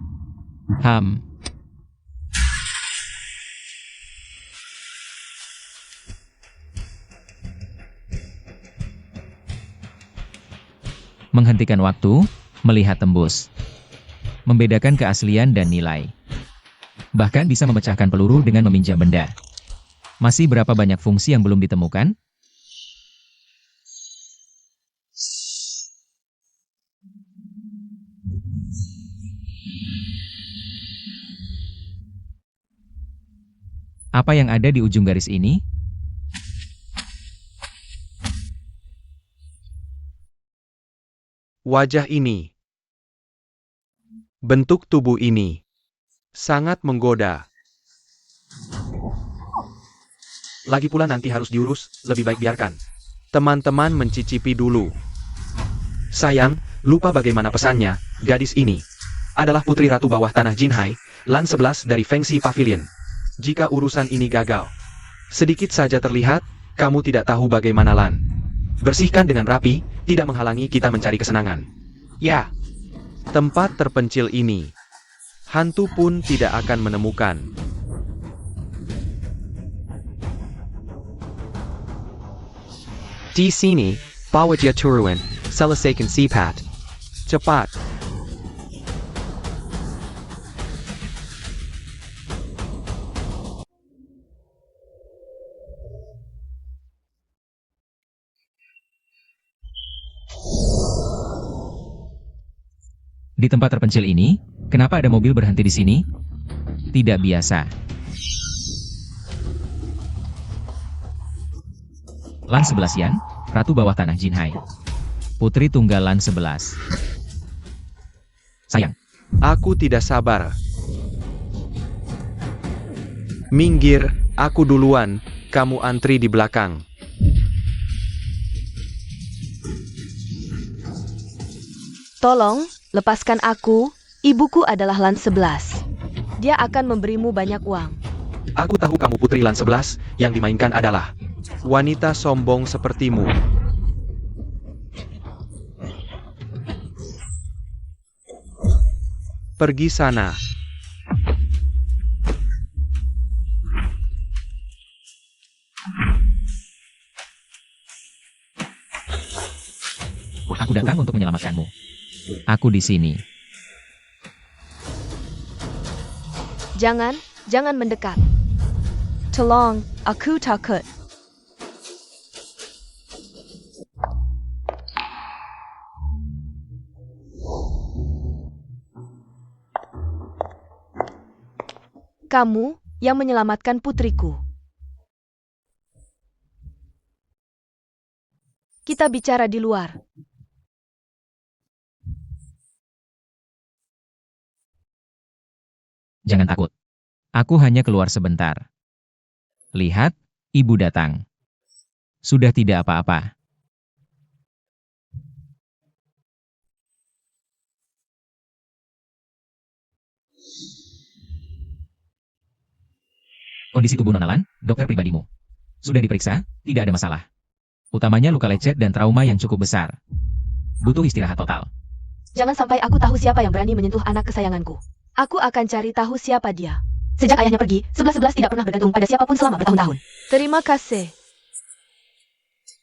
Menghentikan waktu, melihat tembus. Membedakan keaslian dan nilai. Bahkan bisa memecahkan peluru dengan meminjam benda. Masih berapa banyak fungsi yang belum ditemukan? Apa yang ada di ujung garis ini? Wajah ini. Bentuk tubuh ini. Sangat menggoda. Lagi pula nanti harus diurus, lebih baik biarkan. Teman-teman mencicipi dulu. Sayang, lupa bagaimana pesannya, gadis ini adalah putri ratu bawah tanah Jinhai, Lan 11 dari Fengxi Pavilion. Jika urusan ini gagal, sedikit saja terlihat, kamu tidak tahu bagaimana Lan. Bersihkan dengan rapi, tidak menghalangi kita mencari kesenangan. Ya, tempat terpencil ini, hantu pun tidak akan menemukan. Di sini, bawa dia turun, selesaikan sipat. Cepat. Di tempat terpencil ini, kenapa ada mobil berhenti di sini? Tidak biasa. Lan 11 Yan, Ratu Bawah Tanah Jinhai. Putri Tunggal Lan 11. Sayang, Aku tidak sabar. Minggir, aku duluan, kamu antri di belakang. Tolong, lepaskan aku. Ibuku adalah Lan 11. Dia akan memberimu banyak uang. Aku tahu kamu putri Lan 11, yang dimainkan adalah wanita sombong sepertimu. Pergi sana. aku datang untuk menyelamatkanmu. Aku di sini. Jangan mendekat. Tolong, aku takut. Kamu, yang menyelamatkan putriku. Kita bicara di luar. Jangan takut. Aku hanya keluar sebentar. Lihat, ibu datang. Sudah tidak apa-apa. Kondisi tubuh Nona Lan, dokter pribadimu. Sudah diperiksa, tidak ada masalah. Utamanya luka lecet dan trauma yang cukup besar. Butuh istirahat total. Jangan sampai aku tahu siapa yang berani menyentuh anak kesayanganku. Aku akan cari tahu siapa dia. Sejak ayahnya pergi, 11-11 tidak pernah bergantung pada siapapun selama bertahun-tahun. Terima kasih.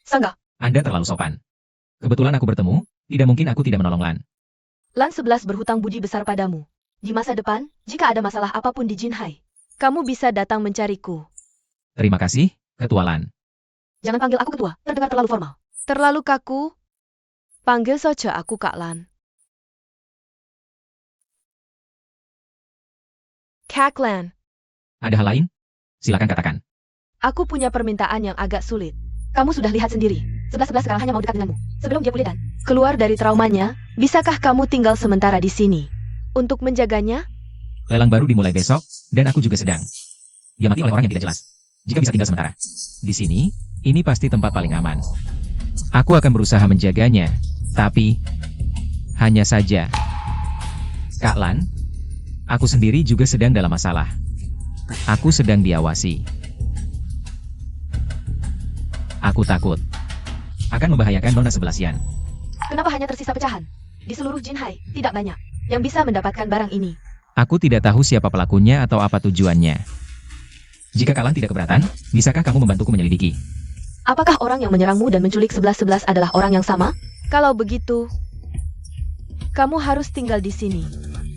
Sangga, Anda terlalu sopan. Kebetulan aku bertemu, tidak mungkin aku tidak menolong Lan. Lan 11 berhutang budi besar padamu. Di masa depan, jika ada masalah apapun di Jinhai, kamu bisa datang mencariku. Terima kasih, Ketua Lan. jangan panggil aku ketua, terdengar terlalu formal. Terlalu kaku? Panggil saja aku Kak Lan. Kak Lan, Ada hal lain? Silakan katakan. aku punya permintaan yang agak sulit. Kamu sudah lihat sendiri, 11-11 sekarang hanya mau dekat denganmu. Sebelum dia pulih dan Keluar dari traumanya, bisakah kamu tinggal sementara di sini? Untuk menjaganya? Lelang baru dimulai besok, dan aku juga sedang. Dia mati oleh orang yang tidak jelas. Jika bisa tinggal sementara. Di sini, ini pasti tempat paling aman. Aku akan berusaha menjaganya, tapi hanya saja. Kak Lan, aku sendiri juga sedang dalam masalah. Aku sedang diawasi. Aku takut akan membahayakan Nona 11-an. kenapa hanya tersisa pecahan? Di seluruh Jinhai, tidak banyak yang bisa mendapatkan barang ini. Aku tidak tahu siapa pelakunya atau apa tujuannya. Jika Kak Lan tidak keberatan, bisakah kamu membantuku menyelidiki? Apakah orang yang menyerangmu dan menculik 11-11 adalah orang yang sama? Kalau begitu, kamu harus tinggal di sini.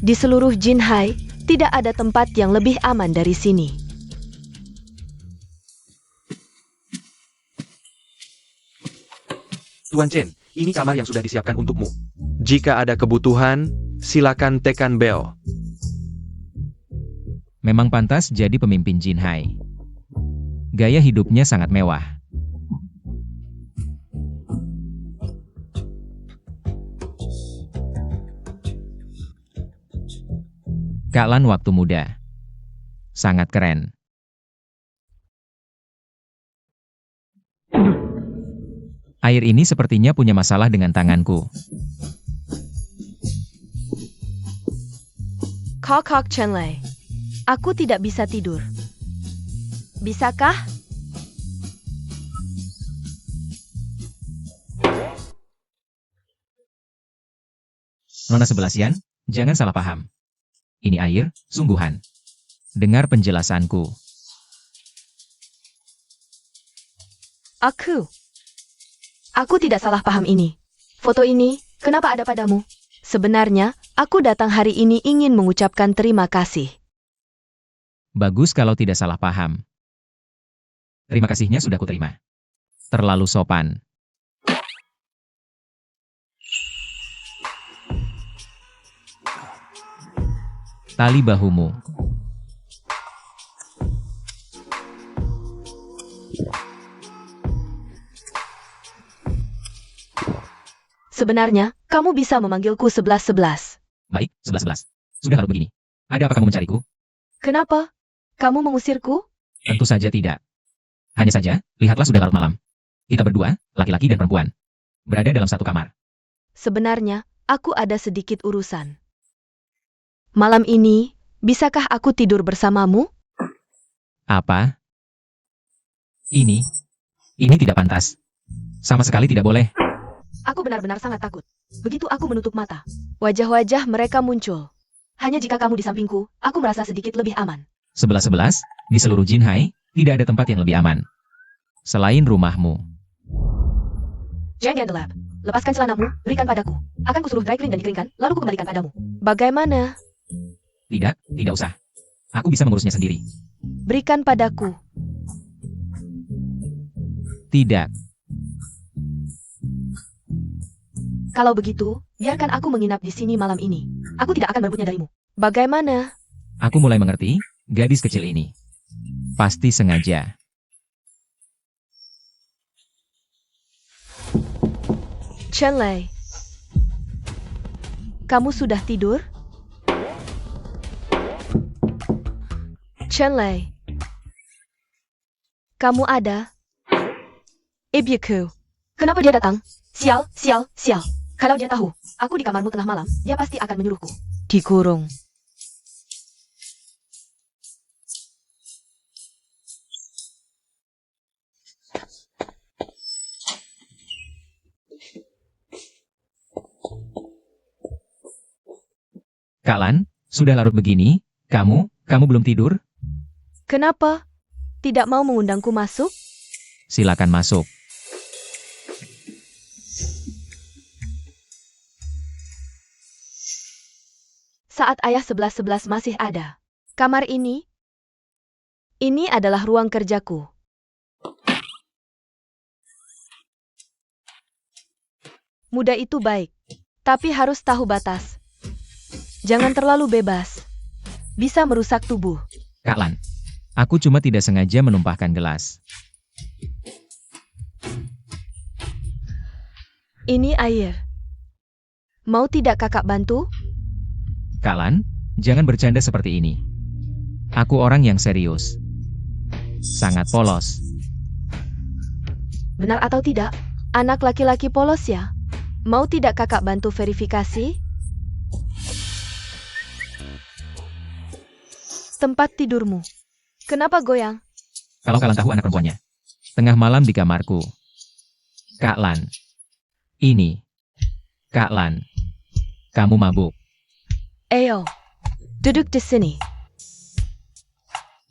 Di seluruh Jinhai, tidak ada tempat yang lebih aman dari sini. Tuan Chen, ini kamar yang sudah disiapkan untukmu. Jika ada kebutuhan, silakan tekan bel. Memang pantas jadi pemimpin Jinhai. Gaya hidupnya sangat mewah. Kak Lan waktu muda. Sangat keren. Air ini sepertinya punya masalah dengan tanganku. Kok Chenlei, aku tidak bisa tidur. Bisakah? Nona 11-an, jangan salah paham. Ini air, sungguhan. Dengar penjelasanku. Aku tidak salah paham ini. Foto ini, kenapa ada padamu? Sebenarnya, aku datang hari ini ingin mengucapkan terima kasih. Bagus kalau tidak salah paham. Terima kasihnya sudah kuterima. Terlalu sopan. Tali bahumu. Sebenarnya, kamu bisa memanggilku 11-11. Baik, 11-11. Sudah kalau begini. Ada apa kamu mencariku? Kenapa? Kamu mengusirku? Tentu saja tidak. Hanya saja, lihatlah sudah larut malam. Kita berdua, laki-laki dan perempuan, berada dalam satu kamar. Sebenarnya, aku ada sedikit urusan. Malam ini, bisakah aku tidur bersamamu? Apa? Ini tidak pantas. Sama sekali tidak boleh. Aku benar-benar sangat takut. Begitu aku menutup mata. Wajah-wajah mereka muncul. Hanya jika kamu di sampingku, aku merasa sedikit lebih aman. 11-11, di seluruh Jinhai, tidak ada tempat yang lebih aman. Selain rumahmu. Jang Yandelab, lepaskan celanamu, berikan padaku. Akan kusuruh dry clean dan dikeringkan, lalu kukembalikan padamu. Bagaimana? Tidak usah. Aku bisa mengurusnya sendiri. Berikan padaku. Tidak. Kalau begitu, biarkan aku menginap di sini malam ini. Aku tidak akan merebutnya darimu. Bagaimana? Aku mulai mengerti, gadis kecil ini. Pasti sengaja. Chen Lei, kamu sudah tidur? Chen Lei, kamu ada? Ibyeku, kenapa dia datang? Sial, sial, sial. Kalau dia tahu, aku di kamarmu tengah malam, dia pasti akan menyuruhku. Dikurung. Kak Lan, sudah larut begini, kamu belum tidur? Kenapa? Tidak mau mengundangku masuk? Silakan masuk. Saat ayah 11-11 masih ada. Kamar ini adalah ruang kerjaku. Muda itu baik, tapi harus tahu batas. Jangan terlalu bebas. Bisa merusak tubuh. Kak Lan, aku cuma tidak sengaja menumpahkan gelas. Ini air. Mau tidak kakak bantu? Kak Lan, jangan bercanda seperti ini. Aku orang yang serius. Sangat polos. Benar atau tidak? Anak laki-laki polos ya? Mau tidak kakak bantu verifikasi? Tempat tidurmu. Kenapa goyang? Kalau kalian tahu anak perempuannya. Tengah malam di kamarku. Kak Lan. Ini. Kak Lan. Kamu mabuk. Ayo. Duduk di sini.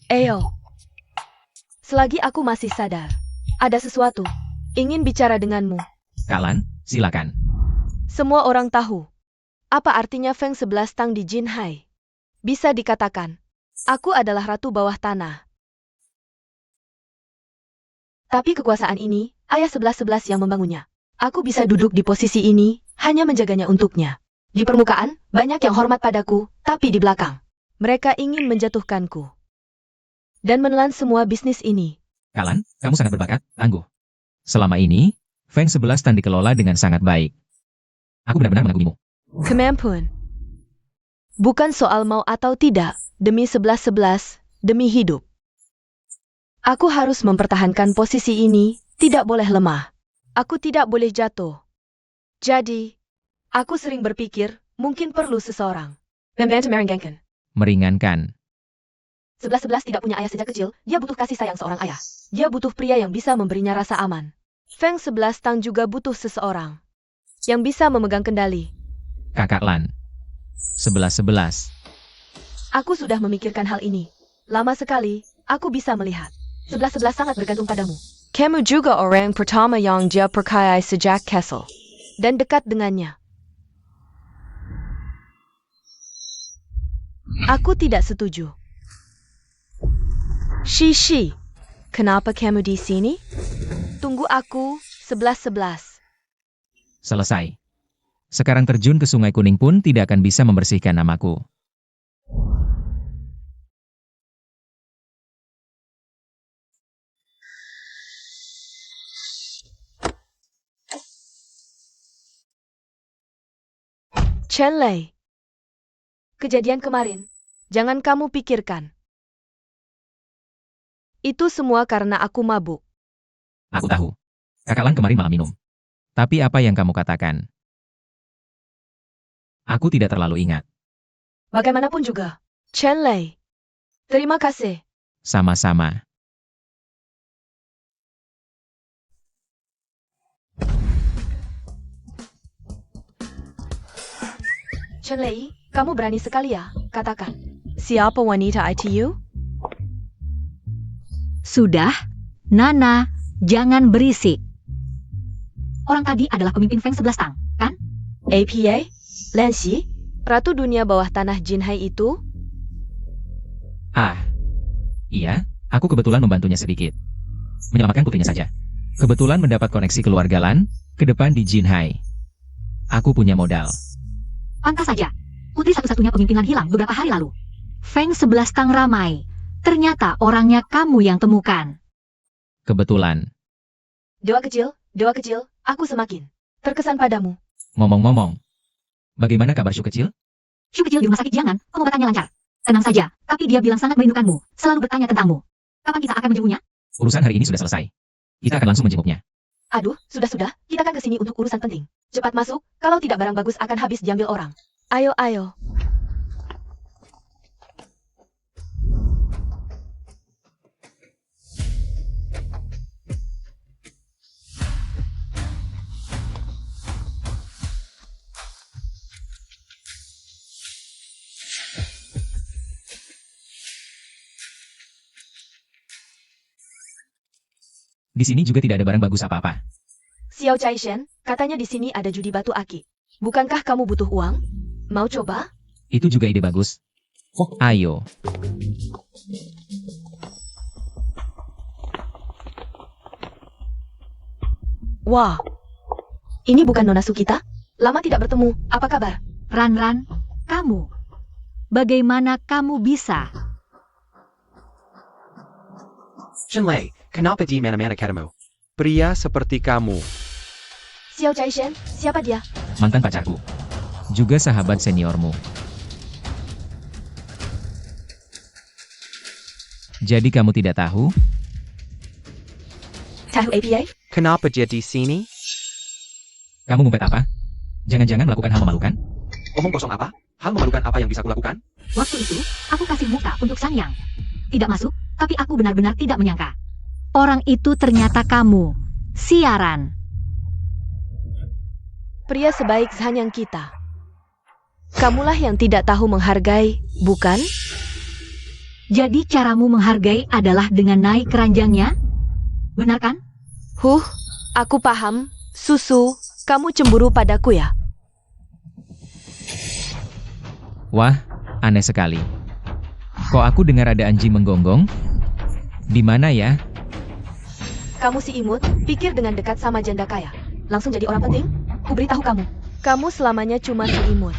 Ayo. Selagi aku masih sadar. Ada sesuatu. Ingin bicara denganmu. Kak Lan, silakan. Semua orang tahu. Apa artinya Feng 11 Tang di Jinhai? Bisa dikatakan. Aku adalah ratu bawah tanah. Tapi kekuasaan ini, ayah 11-11 yang membangunnya. Aku bisa duduk di posisi ini, hanya menjaganya untuknya. Di permukaan, banyak yang hormat padaku, tapi di belakang, mereka ingin menjatuhkanku. Dan menelan semua bisnis ini. Kak Lan, kamu sangat berbakat, tangguh. Selama ini, Feng 11 Tan dikelola dengan sangat baik. Aku benar-benar mengagumimu. Kemampuan. Bukan soal mau atau tidak, demi 11-11, demi hidup. Aku harus mempertahankan posisi ini, tidak boleh lemah. Aku tidak boleh jatuh. Jadi, aku sering berpikir, mungkin perlu seseorang. Membantu meringankan. Meringankan. 11-11 tidak punya ayah sejak kecil, dia butuh kasih sayang seorang ayah. Dia butuh pria yang bisa memberinya rasa aman. Feng 11 Tang juga butuh seseorang yang bisa memegang kendali. Kakak Lan. 11-11. Aku sudah memikirkan hal ini. Lama sekali, aku bisa melihat. 11-11 sangat bergantung padamu. Kamu juga orang pertama yang dia percayai sejak Castle. Dan dekat dengannya. Aku tidak setuju. Shishi, kenapa kamu di sini? Tunggu aku, 11-11. Selesai. Sekarang terjun ke Sungai Kuning pun tidak akan bisa membersihkan namaku. Chen Lei. Kejadian kemarin, jangan kamu pikirkan. Itu semua karena aku mabuk. Aku tahu. Kakak Lan kemarin malam minum. Tapi apa yang kamu katakan? Aku tidak terlalu ingat. Bagaimanapun juga. Chen Lei. Terima kasih. Sama-sama. Chen Lei, kamu berani sekali ya, katakan. Siapa wanita ITU? Sudah, Nana, jangan berisik. Orang tadi adalah pemimpin Feng 11 Tang, kan? APA? Lanxi? Ratu dunia bawah tanah Jinhai itu? Ah. Iya, aku kebetulan membantunya sedikit. Menyelamatkan putrinya saja. Kebetulan mendapat koneksi keluarga Lan, ke depan di Jinhai. Aku punya modal. Pantas saja. Putri satu-satunya pemimpin Lan hilang beberapa hari lalu. Feng 11 Tang ramai. Ternyata orangnya kamu yang temukan. Kebetulan. Dewa kecil, aku semakin terkesan padamu. Ngomong-ngomong. Bagaimana kabar Shu kecil? Shu kecil di rumah sakit jangan, pengobatannya lancar. Tenang saja, tapi dia bilang sangat merindukanmu, selalu bertanya tentangmu. Kapan kita akan menjenguknya? Urusan hari ini sudah selesai. Kita akan langsung menjenguknya. Aduh, sudah, kita kan kesini untuk urusan penting. Cepat masuk, kalau tidak barang bagus akan habis diambil orang. Ayo. Di sini juga tidak ada barang bagus apa-apa. Xiao Chaishen, katanya di sini ada judi batu aki. Bukankah kamu butuh uang? Mau coba? Itu juga ide bagus. Ayo. Wah, ini bukan Nona Sukita? Lama tidak bertemu, apa kabar? Ran, kamu. Bagaimana kamu bisa? Shenlei, kenapa di mana-mana katamu? Pria seperti kamu. Xiao Chaishen, siapa dia? Mantan pacarku. Juga sahabat seniormu. Jadi kamu tidak tahu? Tahu APA? Kenapa dia di sini? Kamu ngumpet apa? Jangan-jangan melakukan hal memalukan? Omong kosong apa? Hal memalukan apa yang bisa kulakukan? Waktu itu, aku kasih muka untuk Sang Yang. Tidak masuk, tapi aku benar-benar tidak menyangka. Orang itu ternyata kamu. Siaran. Pria sebaik Zhanyang kita. Kamulah yang tidak tahu menghargai, bukan? Jadi caramu menghargai adalah dengan naik keranjangnya? Benar kan? Aku paham. Susu, kamu cemburu padaku ya? Wah, aneh sekali. Kok aku dengar ada anjing menggonggong? Di mana ya? Kamu si imut, pikir dengan dekat sama janda kaya. Langsung jadi orang penting? Ku beritahu kamu. Kamu selamanya cuma si imut.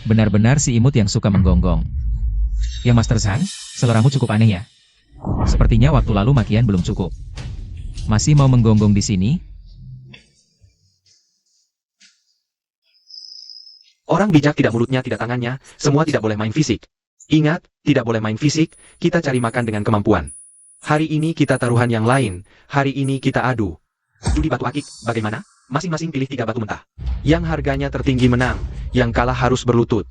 Benar-benar si imut yang suka menggonggong. Ya Master Zhang, seleramu cukup aneh ya. Sepertinya waktu lalu makian belum cukup. Masih mau menggonggong di sini? Orang bijak tidak mulutnya, tidak tangannya, semua tidak boleh main fisik. Ingat, tidak boleh main fisik, kita cari makan dengan kemampuan. Hari ini kita taruhan yang lain, hari ini kita adu. Judi batu akik, bagaimana? Masing-masing pilih 3 batu mentah. Yang harganya tertinggi menang, yang kalah harus berlutut.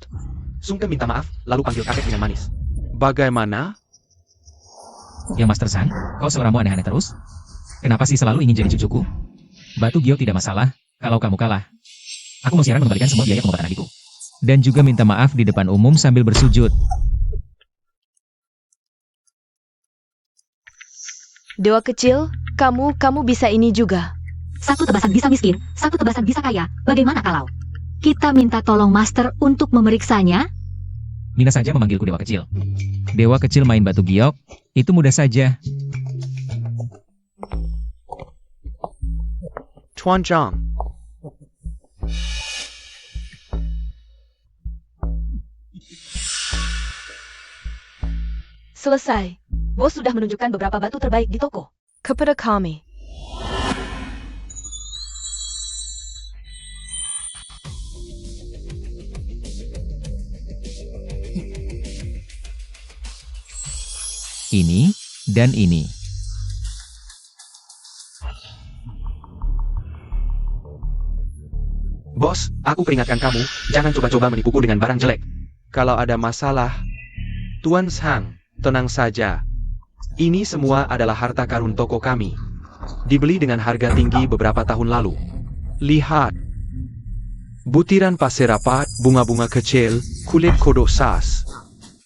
Sungkem minta maaf, lalu panggil kakek dengan manis. Bagaimana? Ya Master Zhang, kau seleramu aneh-aneh terus? Kenapa sih selalu ingin jadi cucuku? Batu giok tidak masalah, kalau kamu kalah. Aku mau siaran mengembalikan semua biaya pengobatan adikku. Dan juga minta maaf di depan umum sambil bersujud. Dewa kecil, kamu bisa ini juga. Satu tebasan bisa miskin, satu tebasan bisa kaya. Bagaimana kalau kita minta tolong Master untuk memeriksanya? Mina saja memanggilku Dewa Kecil. Dewa Kecil main batu giok, itu mudah saja. Tuan Zhang. Selesai. Bos sudah menunjukkan beberapa batu terbaik di toko. Kepada kami. Ini, dan ini. Bos, aku peringatkan kamu, jangan coba-coba menipuku dengan barang jelek. Kalau ada masalah, Tuan Zhang, tenang saja. Ini semua adalah harta karun toko kami. Dibeli dengan harga tinggi beberapa tahun lalu. Lihat. Butiran pasir rapat, bunga-bunga kecil, kulit kodok sas.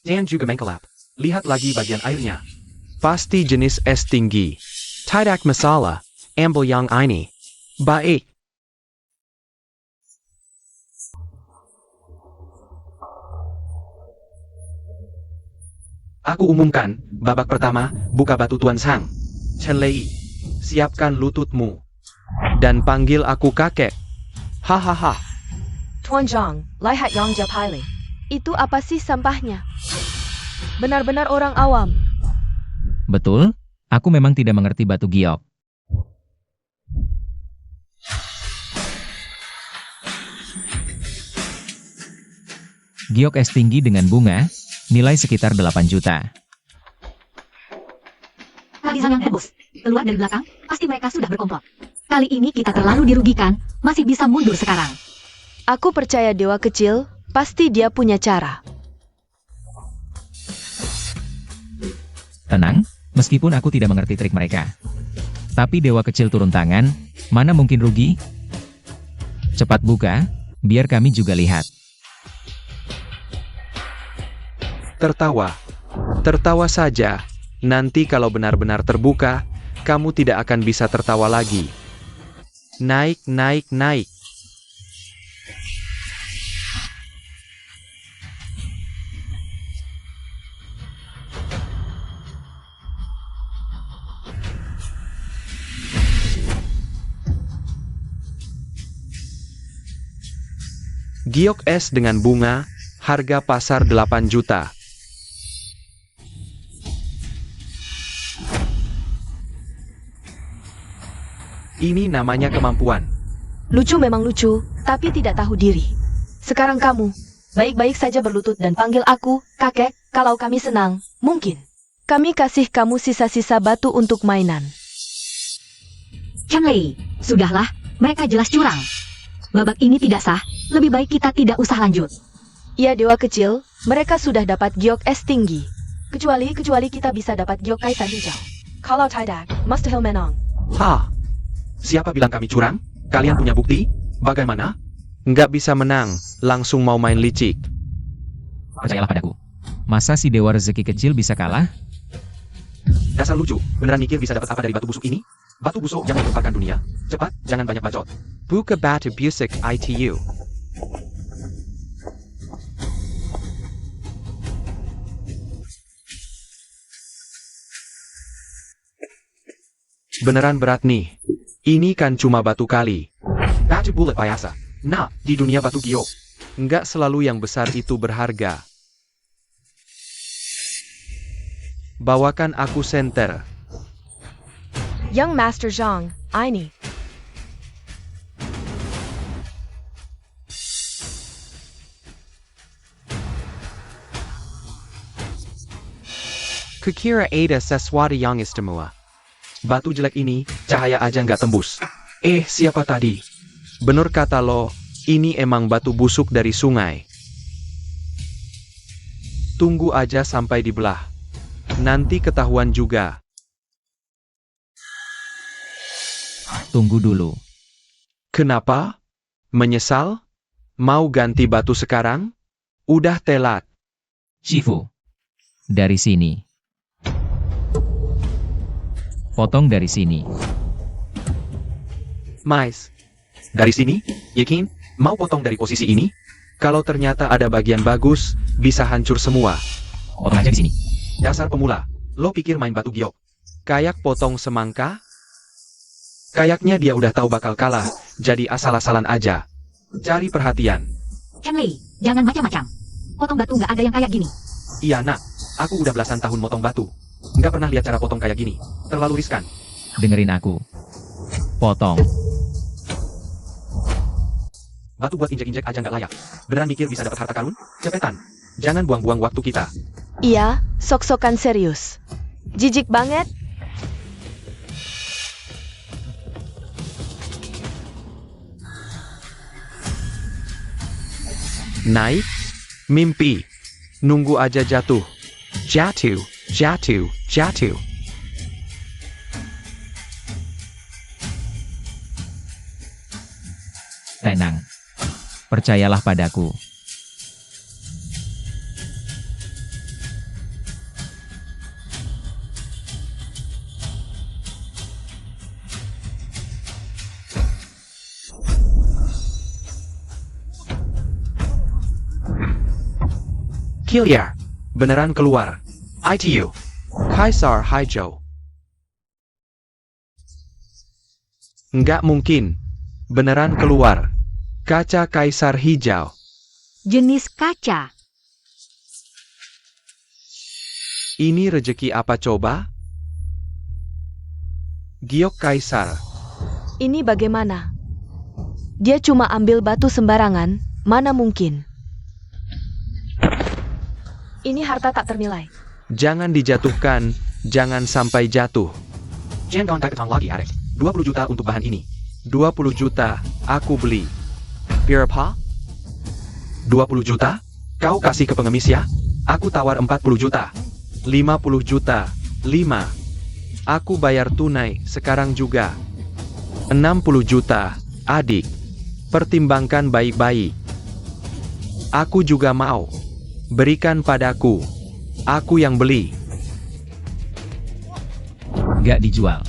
Dan juga mengkelap. Lihat lagi bagian airnya. Pasti jenis es tinggi. Tidak masalah. Ambil yang ini. Baik. Aku umumkan, babak pertama, buka batu Tuan Zhang. Shenlei, siapkan lututmu. Dan panggil aku kakek. Hahaha. Tuan Zhang, lihat yang Japaile. Itu apa sih sampahnya? benar-benar orang awam. Betul, aku memang tidak mengerti batu giok. Giok es tinggi dengan bunga, nilai sekitar 8 juta. Kalian yang heboh. Keluar dari belakang, pasti mereka sudah berkomplot. Kali ini kita terlalu dirugikan, masih bisa mundur sekarang. Aku percaya dewa kecil, pasti dia punya cara. Tenang, meskipun aku tidak mengerti trik mereka. Tapi dewa kecil turun tangan, mana mungkin rugi? Cepat buka, biar kami juga lihat. Tertawa. Tertawa saja. Nanti kalau benar-benar terbuka, kamu tidak akan bisa tertawa lagi. Naik, naik, naik. Giok es dengan bunga, harga pasar 8 juta. Ini namanya kemampuan. Lucu memang lucu, tapi tidak tahu diri. Sekarang kamu, baik-baik saja berlutut dan panggil aku, kakek, kalau kami senang, mungkin. Kami kasih kamu sisa-sisa batu untuk mainan. Chen Lei, sudahlah, mereka jelas curang. Babak ini tidak sah, lebih baik kita tidak usah lanjut. Ya dewa kecil, mereka sudah dapat giok es tinggi. Kecuali kita bisa dapat giok kaisar hijau. Kalau tidak, mustahil menang. Hah? Siapa bilang kami curang? Kalian punya bukti? Bagaimana? Nggak bisa menang, langsung mau main licik. Percayalah padaku. Masa si dewa rezeki kecil bisa kalah? Dasar lucu, beneran mikir bisa dapat apa dari batu busuk ini? Batu busuk jangan gemparkan dunia. Cepat, jangan banyak bacot. Buka batu busuk ITU. Beneran berat nih. Ini kan cuma batu kali. Batu bulat biasa. Nah, di dunia batu giok, nggak selalu yang besar itu berharga. Bawakan aku senter. Young Master Zhang, ini. Kukira ada sesuatu yang istimewa. Batu jelek ini, cahaya aja nggak tembus. Siapa tadi? Bener kata lo, ini emang batu busuk dari sungai. Tunggu aja sampai dibelah. Nanti ketahuan juga. Tunggu dulu. Kenapa? Menyesal? Mau ganti batu sekarang? Udah telat. Shifu. Dari sini. Potong dari sini. Mais. Dari sini? Yakin? Mau potong dari posisi ini? Kalau ternyata ada bagian bagus, bisa hancur semua. Potong aja di sini. Dasar pemula. Lo pikir main batu giok? Kayak potong semangka? Kayaknya dia udah tahu bakal kalah, jadi asal-asalan aja. Cari perhatian. Chen Lei, jangan macam-macam. Potong batu nggak ada yang kayak gini. Iya nak, aku udah belasan tahun motong batu. Nggak pernah lihat cara potong kayak gini. Terlalu riskan. Dengerin aku. Potong. Batu buat injek-injek aja nggak layak. Beneran mikir bisa dapat harta karun? Cepetan. Jangan buang-buang waktu kita. Iya, sok-sokan serius. Jijik banget. Naik. Mimpi. Nunggu aja jatuh. Jatuh. Jatuh. Jatuh. Tenang. Percayalah padaku. Kiliar. Beneran keluar. ITU. Kaisar Hijau. Nggak mungkin. Beneran keluar. Kaca Kaisar Hijau. Jenis kaca. Ini rejeki apa coba? Giok Kaisar. Ini bagaimana? Dia cuma ambil batu sembarangan, mana mungkin. Ini harta tak ternilai. Jangan dijatuhkan, jangan sampai jatuh. Jangan kawan ketang lagi, Arek. 20 juta untuk bahan ini. 20 juta, aku beli. Berapa? 20 juta? Kau kasih ke pengemis ya? Aku tawar 40 juta. 50 juta. 5. Aku bayar tunai, sekarang juga. 60 juta, adik. Pertimbangkan baik-baik. Aku juga mau. Berikan padaku. Aku yang beli. Nggak dijual.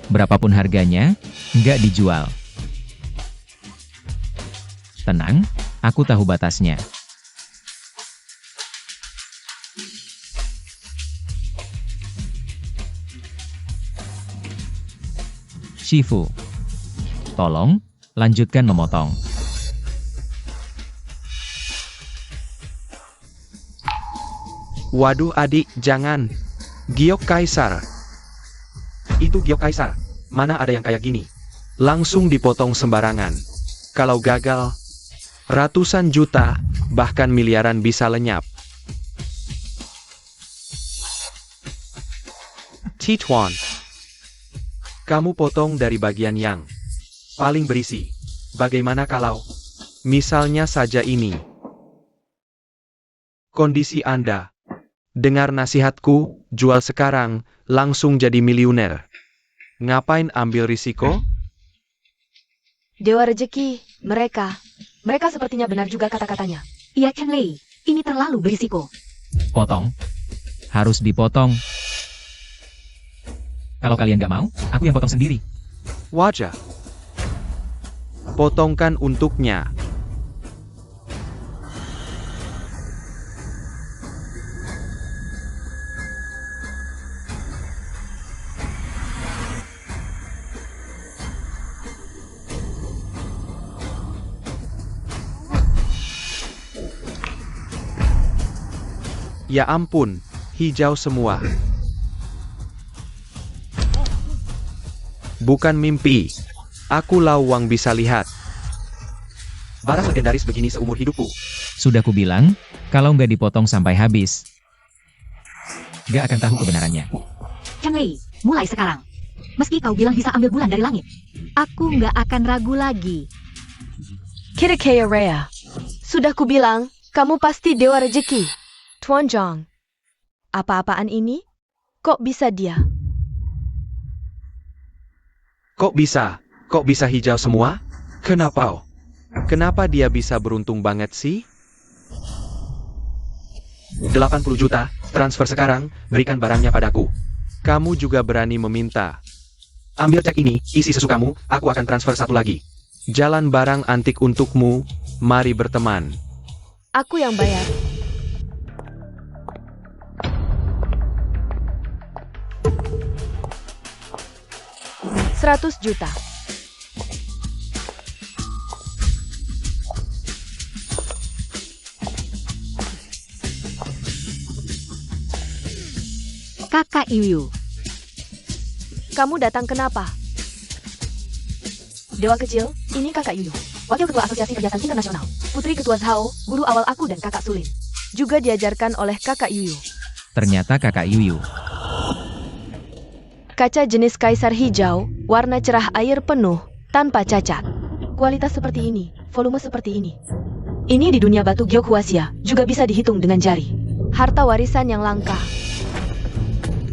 Berapapun harganya, nggak dijual. Tenang, aku tahu batasnya. Shifu, tolong, lanjutkan memotong. Waduh adik, jangan. Giok Kaisar. Itu Giok Kaisar. Mana ada yang kayak gini? Langsung dipotong sembarangan. Kalau gagal, ratusan juta, bahkan miliaran bisa lenyap. Tituan. Kamu potong dari bagian yang paling berisi. Bagaimana kalau, misalnya saja ini. Kondisi Anda. Dengar nasihatku, jual sekarang, langsung jadi miliuner. Ngapain ambil risiko? Dewa Rejeki, mereka sepertinya benar juga kata-katanya. Iya Chen Lei, ini terlalu berisiko. Potong. Harus dipotong. Kalau kalian nggak mau, aku yang potong sendiri. Wajah. Potongkan untuknya. Ya ampun, hijau semua. Bukan mimpi. Aku lawang bisa lihat. Barang legendaris begini seumur hidupku. Sudah kubilang, kalau nggak dipotong sampai habis, nggak akan tahu kebenarannya. Chen Lei, mulai sekarang. Meski kau bilang bisa ambil bulan dari langit, aku nggak akan ragu lagi. Kirikaya Rea. Sudah kubilang, kamu pasti Dewa Rejeki. Tuan Zhang. Apa-apaan ini? Kok bisa dia? Kok bisa? Kok bisa hijau semua? Kenapa? Kenapa dia bisa beruntung banget sih? 80 juta, transfer sekarang, berikan barangnya padaku. Kamu juga berani meminta. Ambil cek ini, isi sesukamu, aku akan transfer satu lagi. Jalan barang antik untukmu, mari berteman. Aku yang bayar. $100 juta. Kakak Yuyu, Kamu datang kenapa? Dewa kecil, ini kakak Yuyu. Wakil ketua Asosiasi Perhiasan Internasional. Putri ketua Zhao, guru awal aku dan kakak Sulin. Juga diajarkan oleh kakak Yuyu. Ternyata kakak Yuyu. Kaca jenis kaisar hijau, warna cerah air penuh, tanpa cacat. Kualitas seperti ini, volume seperti ini. Ini di dunia batu Giok Huaxia, juga bisa dihitung dengan jari. Harta warisan yang langka.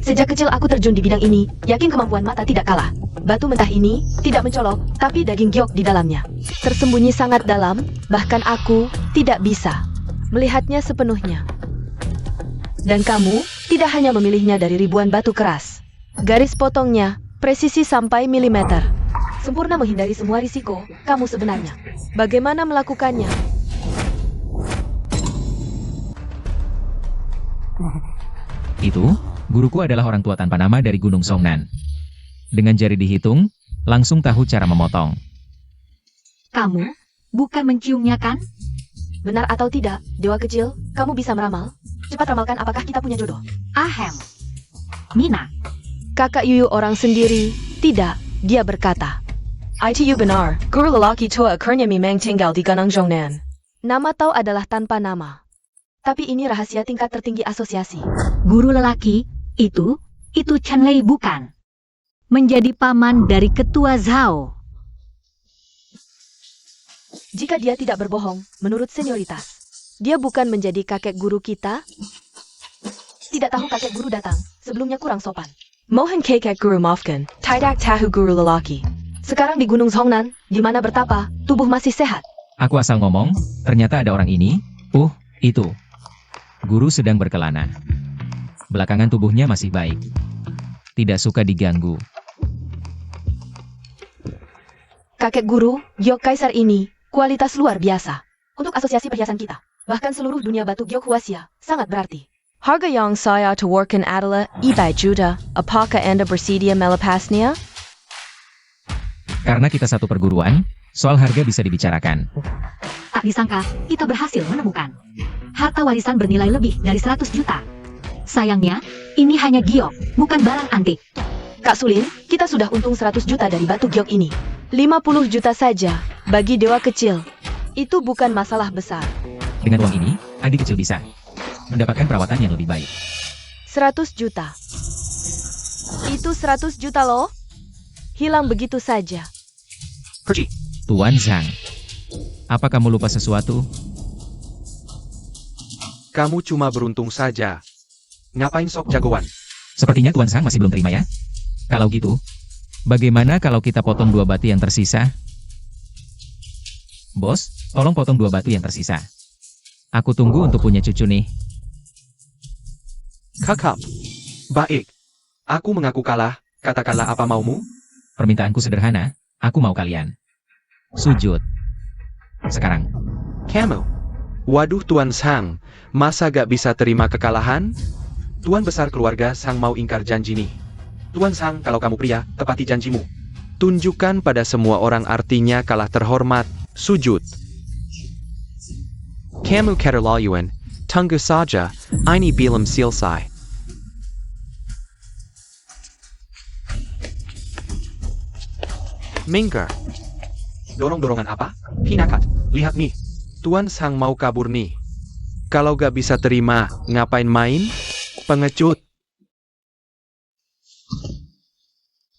Sejak kecil aku terjun di bidang ini, yakin kemampuan mata tidak kalah. Batu mentah ini, tidak mencolok, tapi daging giok di dalamnya. Tersembunyi sangat dalam, bahkan aku tidak bisa melihatnya sepenuhnya. Dan kamu, tidak hanya memilihnya dari ribuan batu keras. Garis potongnya, presisi sampai milimeter. Sempurna menghindari semua risiko, kamu sebenarnya. Bagaimana melakukannya? Itu, guruku adalah orang tua tanpa nama dari Gunung Songnan. Dengan jari dihitung, langsung tahu cara memotong. kamu bukan menciumnya kan? Benar atau tidak, dewa kecil, kamu bisa meramal? Cepat ramalkan apakah kita punya jodoh. Ahem. Mina, Kakak Yuyu orang sendiri. Tidak, dia berkata. ITU benar, guru lelaki tua akhirnya memang tinggal di Gunung Zhongnan. Nama Tao adalah tanpa nama. Tapi ini rahasia tingkat tertinggi asosiasi. guru lelaki, itu Chen Lei bukan. Menjadi paman dari ketua Zhao. Jika dia tidak berbohong, menurut senioritas, dia bukan menjadi kakek guru kita? Tidak tahu kakek guru datang, sebelumnya kurang sopan. Mohon kakek guru maafkan, tidak tahu guru lelaki. Sekarang di Gunung Zhongnan, di mana bertapa, tubuh masih sehat. Aku asal ngomong, ternyata ada orang ini. Itu. Guru sedang berkelana. Belakangan tubuhnya masih baik. Tidak suka diganggu. Kakek guru, Gyok Kaisar ini, kualitas luar biasa. Untuk asosiasi perhiasan kita, bahkan seluruh dunia batu Gyok Huasia, sangat berarti. Harga yang saya tawarkan adalah 100 juta. Apakah Anda bersedia melepasnya? Karena kita satu perguruan, soal harga bisa dibicarakan. Tak disangka, kita berhasil menemukan. Harta warisan bernilai lebih dari 100 juta. Sayangnya, ini hanya giok, bukan barang antik. Kak Sulin, kita sudah untung 100 juta dari batu Gyok ini. 50 juta saja, bagi dewa kecil. Itu bukan masalah besar. Dengan uang ini, adik kecil bisa mendapatkan perawatan yang lebih baik. 100 juta. Itu 100 juta loh. Hilang begitu saja. Pergi. Tuan Zhang, apa kamu lupa sesuatu? Kamu cuma beruntung saja. Ngapain sok jagoan? Sepertinya Tuan Zhang masih belum terima ya? Kalau gitu, bagaimana kalau kita potong 2 batu yang tersisa? Bos, tolong potong 2 batu yang tersisa. Aku tunggu untuk punya cucu nih. Kakak. Baik. Aku mengaku kalah, katakanlah apa maumu? Permintaanku sederhana, aku mau kalian sujud. Sekarang. Kamu. Waduh Tuan Zhang, masa gak bisa terima kekalahan? Tuan besar keluarga Zhang mau ingkar janji nih. Tuan Zhang, kalau kamu pria, tepati janjimu. Tunjukkan pada semua orang artinya kalah terhormat, sujud. Kamu keterlaluan. Tunggu saja, ini belum selesai. Minggir. Dorong-dorongan apa? Hinakat, lihat nih. Tuan Zhang mau kabur nih. Kalau gak bisa terima, ngapain main? Pengecut.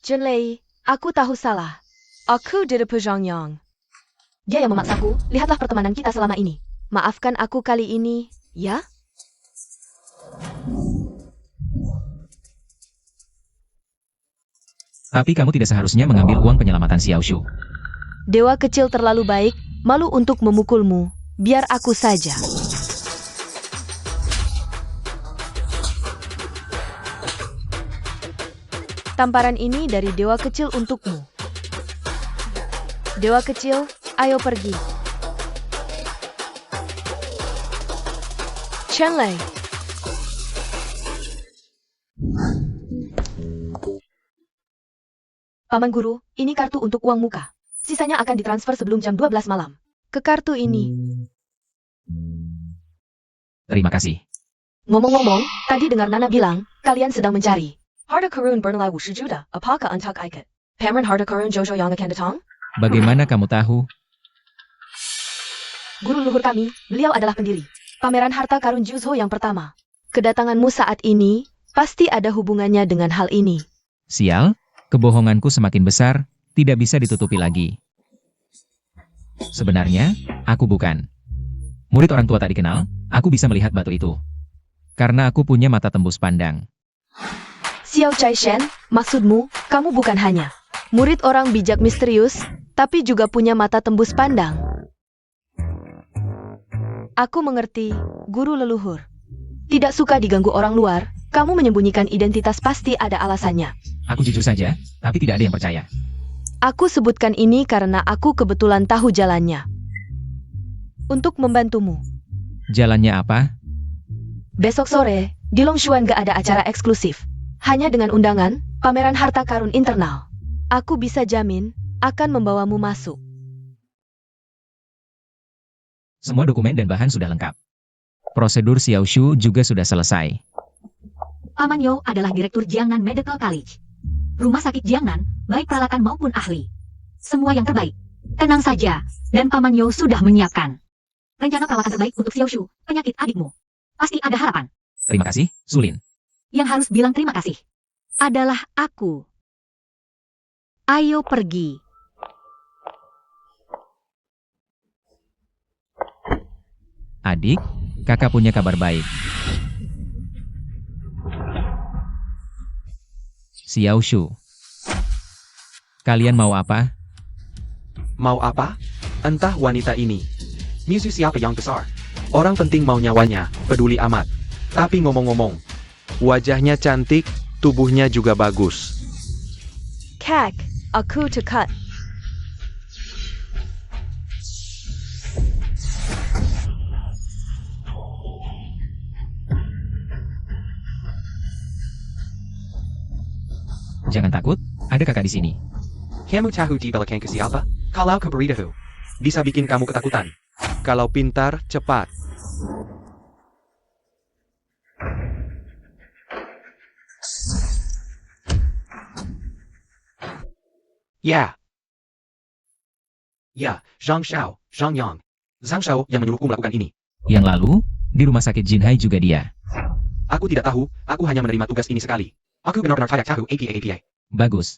Chen Lei, aku tahu salah. Aku tidak Yang. Dia yang memaksaku, lihatlah pertemanan kita selama ini. Maafkan aku kali ini, ya? Tapi kamu tidak seharusnya mengambil uang penyelamatan Xiao Shu. Dewa kecil terlalu baik, malu untuk memukulmu. Biar aku saja. Tamparan ini dari dewa kecil untukmu. Dewa kecil, ayo pergi. Chen Lei. Paman Guru, ini kartu untuk uang muka. Sisanya akan ditransfer sebelum jam 12 malam. Ke kartu ini. Terima kasih. Ngomong-ngomong, tadi dengar Nana bilang, kalian sedang mencari. Harta karun bernilai 50 juta, apakah antak ikat? Pameran harta karun Jojo yang akan datang? Bagaimana kamu tahu? Guru luhur kami, beliau adalah pendiri pameran harta karun Juzho yang pertama. Kedatanganmu saat ini, pasti ada hubungannya dengan hal ini. Sial, kebohonganku semakin besar, tidak bisa ditutupi lagi. Sebenarnya, aku bukan murid orang tua tak dikenal, aku bisa melihat batu itu. Karena aku punya mata tembus pandang. Xiao Chaishen, maksudmu, kamu bukan hanya murid orang bijak misterius, tapi juga punya mata tembus pandang. Aku mengerti, guru leluhur. Tidak suka diganggu orang luar, kamu menyembunyikan identitas pasti ada alasannya. Aku jujur saja, tapi tidak ada yang percaya. Aku sebutkan ini karena aku kebetulan tahu jalannya. Untuk membantumu. Jalannya apa? Besok sore, di Longshuan gak ada acara eksklusif. Hanya dengan undangan, pameran harta karun internal. Aku bisa jamin, akan membawamu masuk. Semua dokumen dan bahan sudah lengkap. Prosedur Xiao Shu juga sudah selesai. Paman Yo adalah Direktur Jiangnan Medical College. Rumah sakit Jiangnan, baik peralatan maupun ahli. Semua yang terbaik. Tenang saja, dan Paman Yo sudah menyiapkan rencana perawatan terbaik untuk Xiaoshu, penyakit adikmu. Pasti ada harapan. Terima kasih, Sulin. Yang harus bilang terima kasih adalah aku. Ayo pergi. Adik, kakak punya kabar baik. Xiaoshu. Kalian mau apa? Mau apa? Entah wanita ini. Musuh siapa yang besar? Orang penting mau nyawanya, peduli amat. Tapi ngomong-ngomong, wajahnya cantik, tubuhnya juga bagus. Kak, aku cekat. Jangan takut, ada kakak di sini. Kamu tahu di belakang ke siapa? Kalau keberitahu, bisa bikin kamu ketakutan. Kalau pintar, cepat. Ya. Ya, Zhang Xiao, Zhang Yang. Zhang Xiao yang menyuruhku melakukan ini. Yang lalu, di rumah sakit Jinhai juga dia. Aku tidak tahu, aku hanya menerima tugas ini sekali. Aku benar-benar tidak tahu APA. Bagus.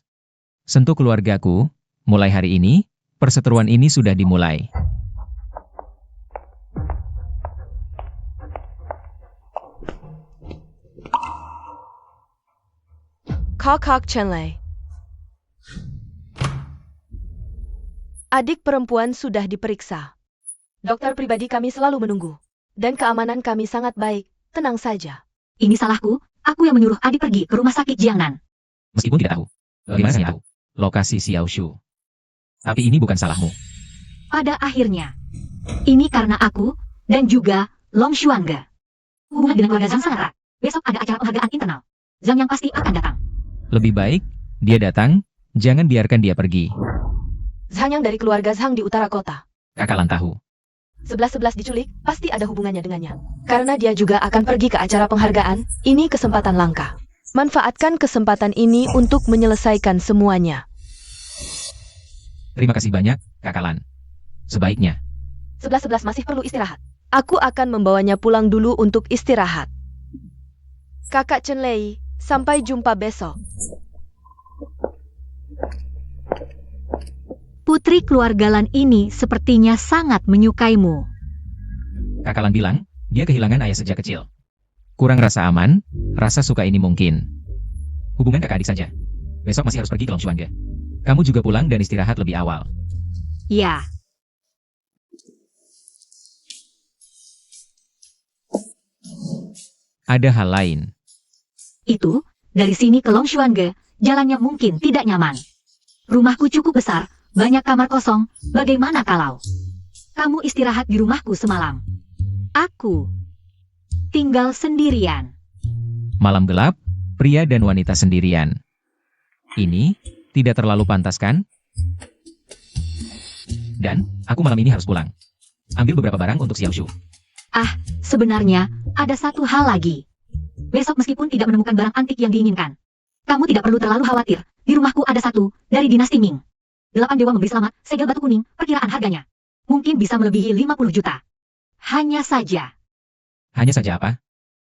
Sentuh keluargaku, mulai hari ini, perseteruan ini sudah dimulai. Kakak Chenlei. Adik perempuan sudah diperiksa. Dokter pribadi kami selalu menunggu. Dan keamanan kami sangat baik, tenang saja. Ini salahku, aku yang menyuruh adik pergi ke rumah sakit Jiangnan. Meskipun tidak tahu. Bagaimana saya tahu? Lokasi Xiaoshu. Tapi ini bukan salahmu. Pada akhirnya, ini karena aku, dan juga Long Xuange. Hubungan dengan keluarga Zhang sangat erat. Besok ada acara penghargaan internal. Zhang yang pasti akan datang. Lebih baik, dia datang, jangan biarkan dia pergi. Zhang yang dari keluarga Zhang di utara kota. Kakalan tahu. 11-11 diculik, pasti ada hubungannya dengannya. Karena dia juga akan pergi ke acara penghargaan, ini kesempatan langka. Manfaatkan kesempatan ini untuk menyelesaikan semuanya. Terima kasih banyak, Kakalan. Sebaiknya. 11-11 masih perlu istirahat. Aku akan membawanya pulang dulu untuk istirahat. Kakak Chenlei, sampai jumpa besok. Putri keluarga Lan ini sepertinya sangat menyukaimu. Kakalan bilang, dia kehilangan ayah sejak kecil. Kurang rasa aman, rasa suka ini mungkin. Hubungan kakak adik saja. Besok masih harus pergi ke Longshuange. Kamu juga pulang dan istirahat lebih awal. Ya. Ada hal lain. Itu, dari sini ke Longshuange, jalannya mungkin tidak nyaman. Rumahku cukup besar, banyak kamar kosong, bagaimana kalau kamu istirahat di rumahku semalam? Aku tinggal sendirian. Malam gelap, pria dan wanita sendirian. Ini tidak terlalu pantas kan? Dan, aku malam ini harus pulang. Ambil beberapa barang untuk Xiaoshu. Sebenarnya, ada satu hal lagi. Besok meskipun tidak menemukan barang antik yang diinginkan, kamu tidak perlu terlalu khawatir. Di rumahku ada satu, dari dinasti Ming. 8 dewa memberi selamat, segel batu kuning, perkiraan harganya mungkin bisa melebihi 50 juta. Hanya saja. Hanya saja apa?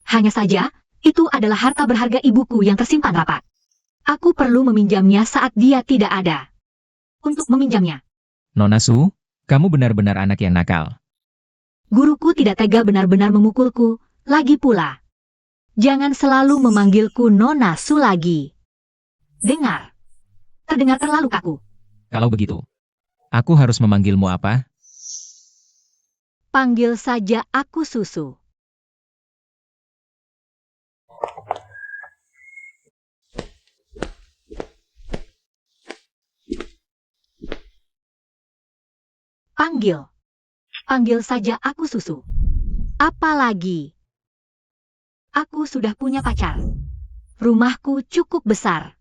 Hanya saja, itu adalah harta berharga ibuku yang tersimpan rapat. Aku perlu meminjamnya saat dia tidak ada. Untuk meminjamnya, Nona Su, kamu benar-benar anak yang nakal. guruku tidak tega benar-benar memukulku, lagi pula. Jangan selalu memanggilku Nona Su lagi. Dengar. Terdengar terlalu kaku. Kalau begitu, aku harus memanggilmu apa? Panggil saja aku Susu. Panggil saja aku Susu. Apalagi, aku sudah punya pacar. Rumahku cukup besar.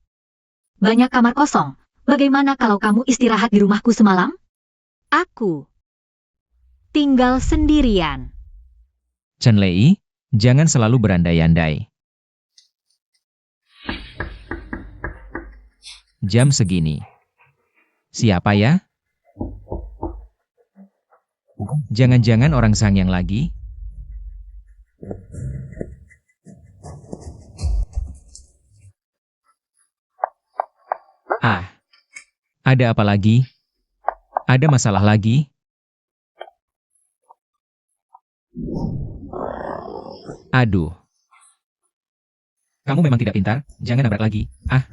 Banyak kamar kosong. Bagaimana kalau kamu istirahat di rumahku semalam? Aku tinggal sendirian. Chenlei, jangan selalu berandai-andai. Jam segini. Siapa ya? Jangan-jangan orang Sangyang lagi? Ah, ada apa lagi? Ada masalah lagi? Aduh. Kamu memang tidak pintar, jangan nabrak lagi. Ah,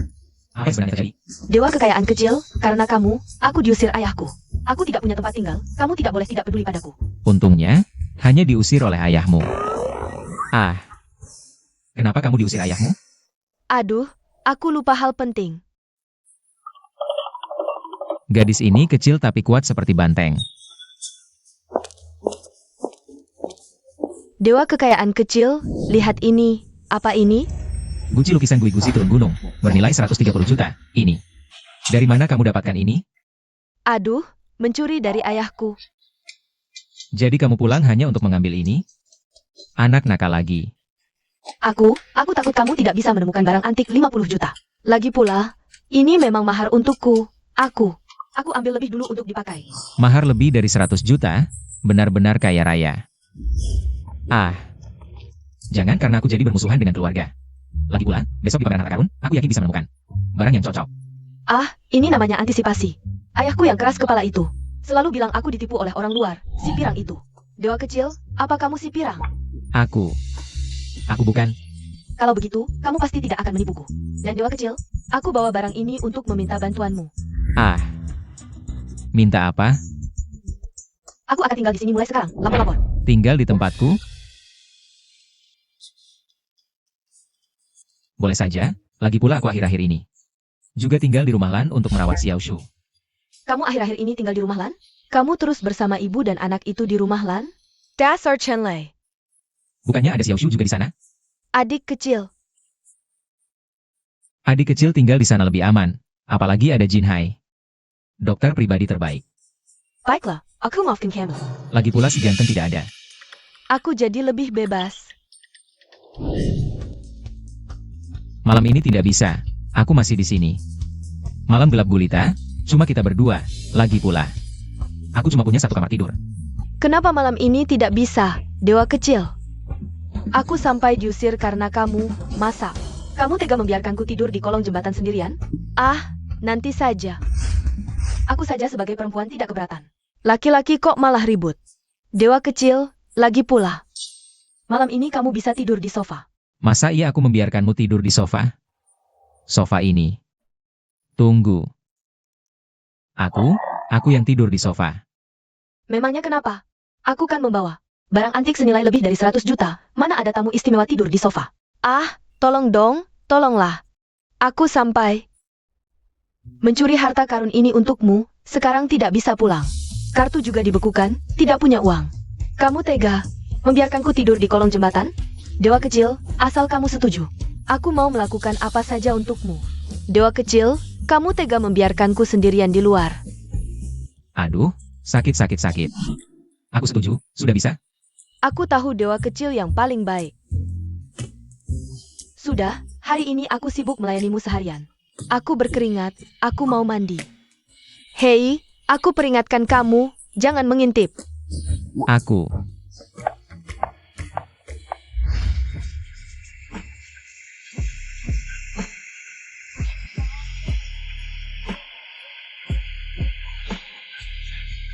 apa yang sebenarnya terjadi? Dewa kekayaan kecil, karena kamu, aku diusir ayahku. Aku tidak punya tempat tinggal, kamu tidak boleh tidak peduli padaku. Untungnya, hanya diusir oleh ayahmu. Ah, kenapa kamu diusir ayahmu? Aduh, aku lupa hal penting. Gadis ini kecil tapi kuat seperti banteng. Dewa kekayaan kecil, lihat ini. Apa ini? Guci lukisan Gui Gusi turun gunung, bernilai 130 juta. Ini. Dari mana kamu dapatkan ini? Aduh, mencuri dari ayahku. Jadi kamu pulang hanya untuk mengambil ini? Anak nakal lagi. Aku takut kamu tidak bisa menemukan barang antik 50 juta. Lagi pula, ini memang mahar untukku. Aku ambil lebih dulu untuk dipakai. Mahar lebih dari 100 juta? Benar-benar kaya raya. Ah. Jangan karena aku jadi bermusuhan dengan keluarga. Lagi pula, besok di pameran harta karun, aku yakin bisa menemukan barang yang cocok. Ah, ini namanya antisipasi. Ayahku yang keras kepala itu selalu bilang aku ditipu oleh orang luar, si pirang itu. Dewa kecil, apa kamu si pirang? Aku bukan. Kalau begitu, kamu pasti tidak akan menipuku. Dan dewa kecil, aku bawa barang ini untuk meminta bantuanmu. Ah. Minta apa? Aku akan tinggal di sini mulai sekarang, lapor-lapor. Tinggal di tempatku? Boleh saja, lagi pula aku akhir-akhir ini juga tinggal di rumah Lan untuk merawat Xiao Shu. Kamu akhir-akhir ini tinggal di rumah Lan? Kamu terus bersama ibu dan anak itu di rumah Lan? Dasar Chenlei. Bukannya ada Xiao Shu juga di sana? Adik kecil. Adik kecil tinggal di sana lebih aman, apalagi ada Jin Hai, dokter pribadi terbaik. Baiklah, aku maafkan kamu. Lagi pula si ganteng tidak ada. Aku jadi lebih bebas. Malam ini tidak bisa, aku masih di sini. Malam gelap gulita, cuma kita berdua, lagi pula. Aku cuma punya satu kamar tidur. Kenapa malam ini tidak bisa, dewa kecil? Aku sampai diusir karena kamu, masa? Kamu tega membiarkanku tidur di kolong jembatan sendirian? Ah, nanti saja. Aku saja sebagai perempuan tidak keberatan. Laki-laki kok malah ribut. Dewa kecil, lagi pula. Malam ini kamu bisa tidur di sofa. Masa iya aku membiarkanmu tidur di sofa? Sofa ini. Tunggu. Aku yang tidur di sofa. Memangnya kenapa? Aku kan membawa barang antik senilai lebih dari 100 juta. Mana ada tamu istimewa tidur di sofa? Ah, tolong dong, tolonglah. Aku sampai mencuri harta karun ini untukmu, sekarang tidak bisa pulang. Kartu juga dibekukan, tidak punya uang. Kamu tega membiarkanku tidur di kolong jembatan? Dewa kecil, asal kamu setuju, aku mau melakukan apa saja untukmu. Dewa kecil, kamu tega membiarkanku sendirian di luar. Aduh, sakit. Aku setuju, sudah bisa? Aku tahu dewa kecil yang paling baik. Sudah, hari ini aku sibuk melayanimu seharian. Aku berkeringat, aku mau mandi. Hei, aku peringatkan kamu, jangan mengintip. Aku.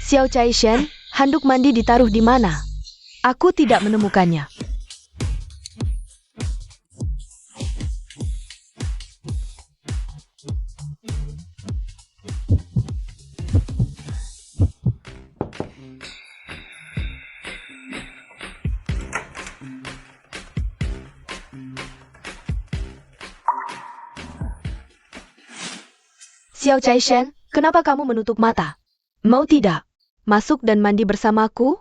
Xiao Caishen, handuk mandi ditaruh di mana? Aku tidak menemukannya. Xiao Caishen, kenapa kamu menutup mata? Mau tidak masuk dan mandi bersamaku?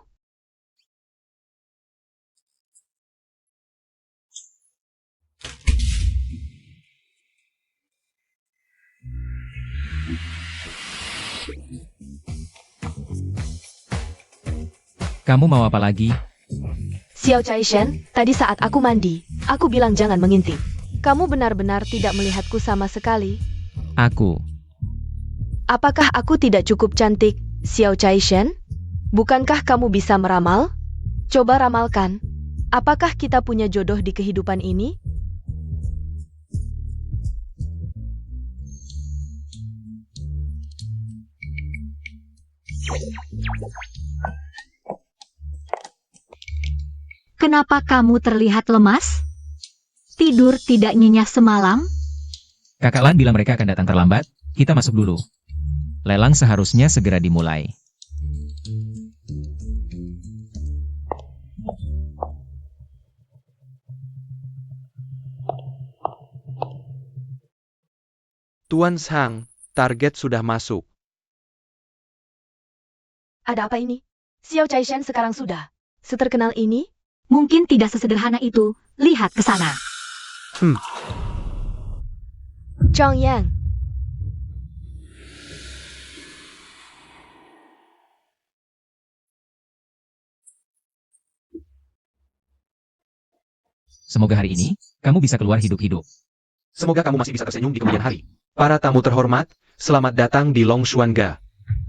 Kamu mau apa lagi? Xiao Caishen, tadi saat aku mandi, aku bilang jangan mengintip. Kamu benar-benar tidak melihatku sama sekali. Aku. Apakah aku tidak cukup cantik, Xiao Chaishen? Bukankah kamu bisa meramal? Coba ramalkan. Apakah kita punya jodoh di kehidupan ini? Kenapa kamu terlihat lemas? Tidur tidak nyenyak semalam? Kakak Lan bilang mereka akan datang terlambat, kita masuk dulu. Lelang seharusnya segera dimulai. Tuan Sang, target sudah masuk. Ada apa ini? Xiao Chaishen sekarang sudah seterkenal ini? Mungkin tidak sesederhana itu. Lihat ke sana. Zhang Yang. Semoga hari ini, kamu bisa keluar hidup-hidup. Semoga kamu masih bisa tersenyum di kemudian hari. Para tamu terhormat, selamat datang di Longshuanga.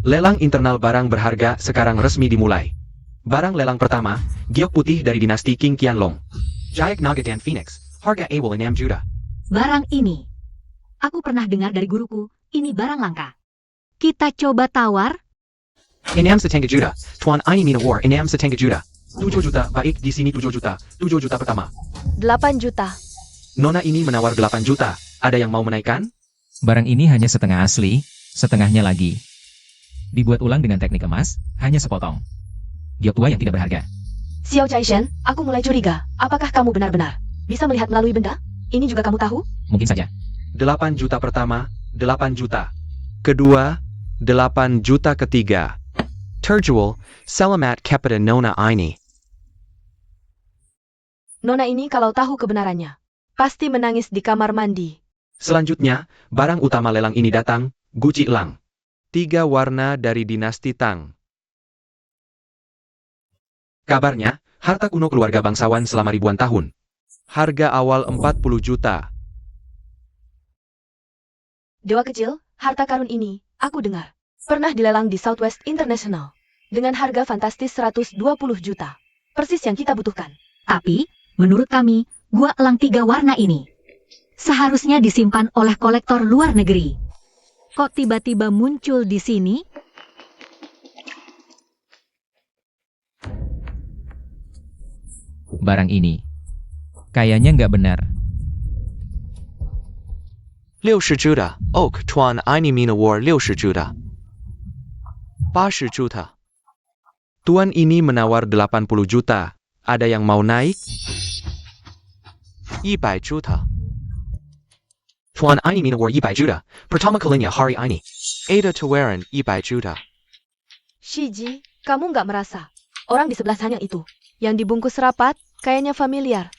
Lelang internal barang berharga sekarang resmi dimulai. Barang lelang pertama, giok putih dari dinasti King Qianlong. Jayak Naga dan Phoenix, harga awal 6 juta. Barang ini. Aku pernah dengar dari guruku, ini barang langka. Kita coba tawar. 6 setengah juta, Tuan ini mina war 6 setengah juta. 7 juta, baik di sini 7 juta. 7 juta pertama. 8 juta. Nona ini menawar 8 juta. Ada yang mau menaikkan? Barang ini hanya setengah asli, setengahnya lagi. Dibuat ulang dengan teknik emas, hanya sepotong. Giok tua yang tidak berharga. Xiao Chaishen, aku mulai curiga. Apakah kamu benar-benar bisa melihat melalui benda? Ini juga kamu tahu? Mungkin saja. 8 juta pertama, 8 juta. Kedua, 8 juta ketiga. Terjual, selamat kepada Nona ini. Nona ini kalau tahu kebenarannya, pasti menangis di kamar mandi. Selanjutnya, barang utama lelang ini datang, Guci Lang. 3 warna dari dinasti Tang. Kabarnya, harta kuno keluarga bangsawan selama ribuan tahun. Harga awal 40 juta. Dewa kecil, harta karun ini, aku dengar, pernah dilelang di Southwest International. Dengan harga fantastis 120 juta. Persis yang kita butuhkan. Tapi, menurut kami, gua elang 3 warna ini seharusnya disimpan oleh kolektor luar negeri. Kok tiba-tiba muncul di sini? Barang ini. Kayaknya nggak benar. 60 juta, Oak Tuan ini mina war 60 juta. 80 juta. Tuan ini menawar 80 juta. Ada yang mau naik? 100 juta. Tuan ini mina war 100 juta. Pertama kalinya hari ini. Ada tawaran 100 juta. Shiji, kamu nggak merasa orang di sebelah sana itu yang dibungkus rapat, kayaknya familiar.